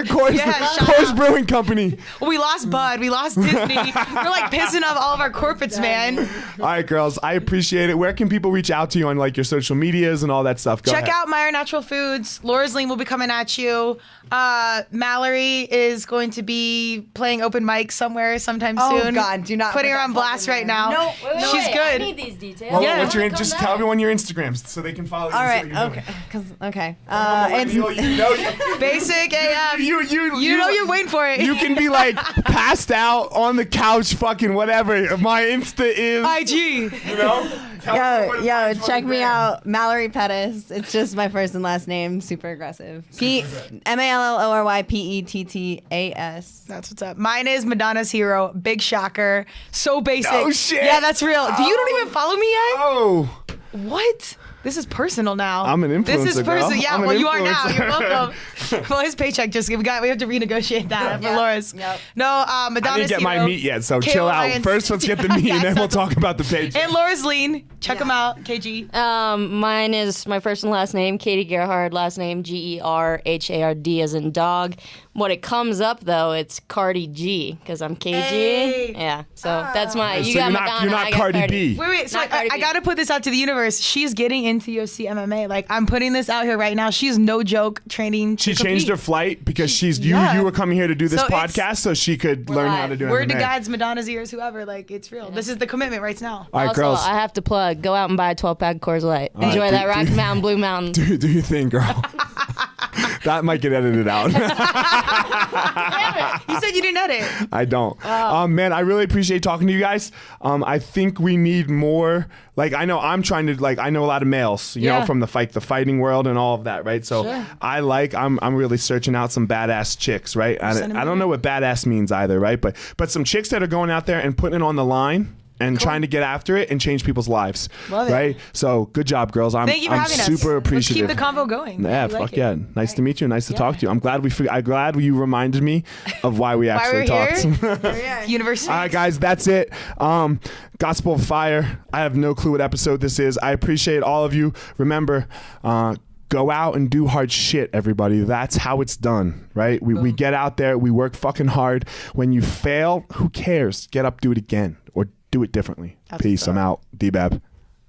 Coors Brewing Company. Well, we lost Bud. We lost Disney. We're like pissing off all of our corporates, man. All right, girls. I appreciate it. Where can people reach out to you on like your social medias and all that stuff? Check out Meyer Natural Foods. Laura's Lean will be coming at you. Mallory is going to be playing open mic somewhere sometime soon. Oh God, do not putting her on blast right now. No, she's good. I need these details. Well, just tell everyone your Instagrams so they can follow you. All right, okay. It's basic AF. You know you're waiting for it. You can be like passed out on the couch, fucking whatever. My Insta is IG. You know. Yo, check me out, Mallory Pettis. It's just my first and last name, super aggressive. MALLORYPETTAS. That's what's up. Mine is Madonna's Hero. Big shocker. So basic. Oh shit. Yeah, that's real. You don't even follow me yet? Oh. What? This is personal now. I'm an influencer, This is personal. girl. Yeah, I'm an well, you are now. influencer. You're welcome. Well, his paycheck just we have to renegotiate that for Yep. Laura's. Yep. No, I Madonna's didn't get my hero. meat yet, so Kayla chill out. Ryan's- First, let's get the meat, and then we'll talk about the page. And Laura's lean. Check Yeah. him out, KG. Mine is my first and last name, Katie Gerhard, last name Gerhard as in dog. What it comes up though, it's Cardi G because I'm KG. Hey. Yeah, so that's my. You So got you're not, Madonna, you're I not got Cardi B. Wait. So Not Cardi I B. got to put this out to the universe. She's getting into UFC MMA. Like, I'm putting this out here right now. She's no joke training. She to changed her compete. flight because she's yeah. you were coming here to do this So it's- podcast so she could learn how live. to do Word to MMA. guides, Madonna's ears, whoever. Like, it's real. This is the commitment right now. All right, Also, girls. I have to plug. Go out and buy a 12-pack Coors Light. right, Enjoy that do- Rocky Mountain, Blue Mountain. do your thing, girl. That might get edited out. You said you didn't edit. I don't. Man, I really appreciate talking to you guys. I think we need more. Like, I know I'm trying to, like, I know a lot of males, you know, Yeah. from the fighting world and all of that, right? So Sure. I'm really searching out some badass chicks, right? Send 'em I don't in. know what badass means either, right? But some chicks that are going out there and putting it on the line and trying to get after it and change people's lives, Love it. right? So good job, girls. I'm Thank you for having us. super Let's appreciative. keep the convo going. Yeah, We like fuck it. yeah. Nice to meet you. Nice to talk to you. I'm glad you reminded me of why we actually we're talked. here. University. All right, guys, that's it. Gospel of Fire. I have no clue what episode this is. I appreciate all of you. Remember, go out and do hard shit, everybody. That's how it's done, right? We get out there. We work fucking hard. When you fail, who cares? Get up, do it again, or do it differently. Peace. I'm out. D-Bab.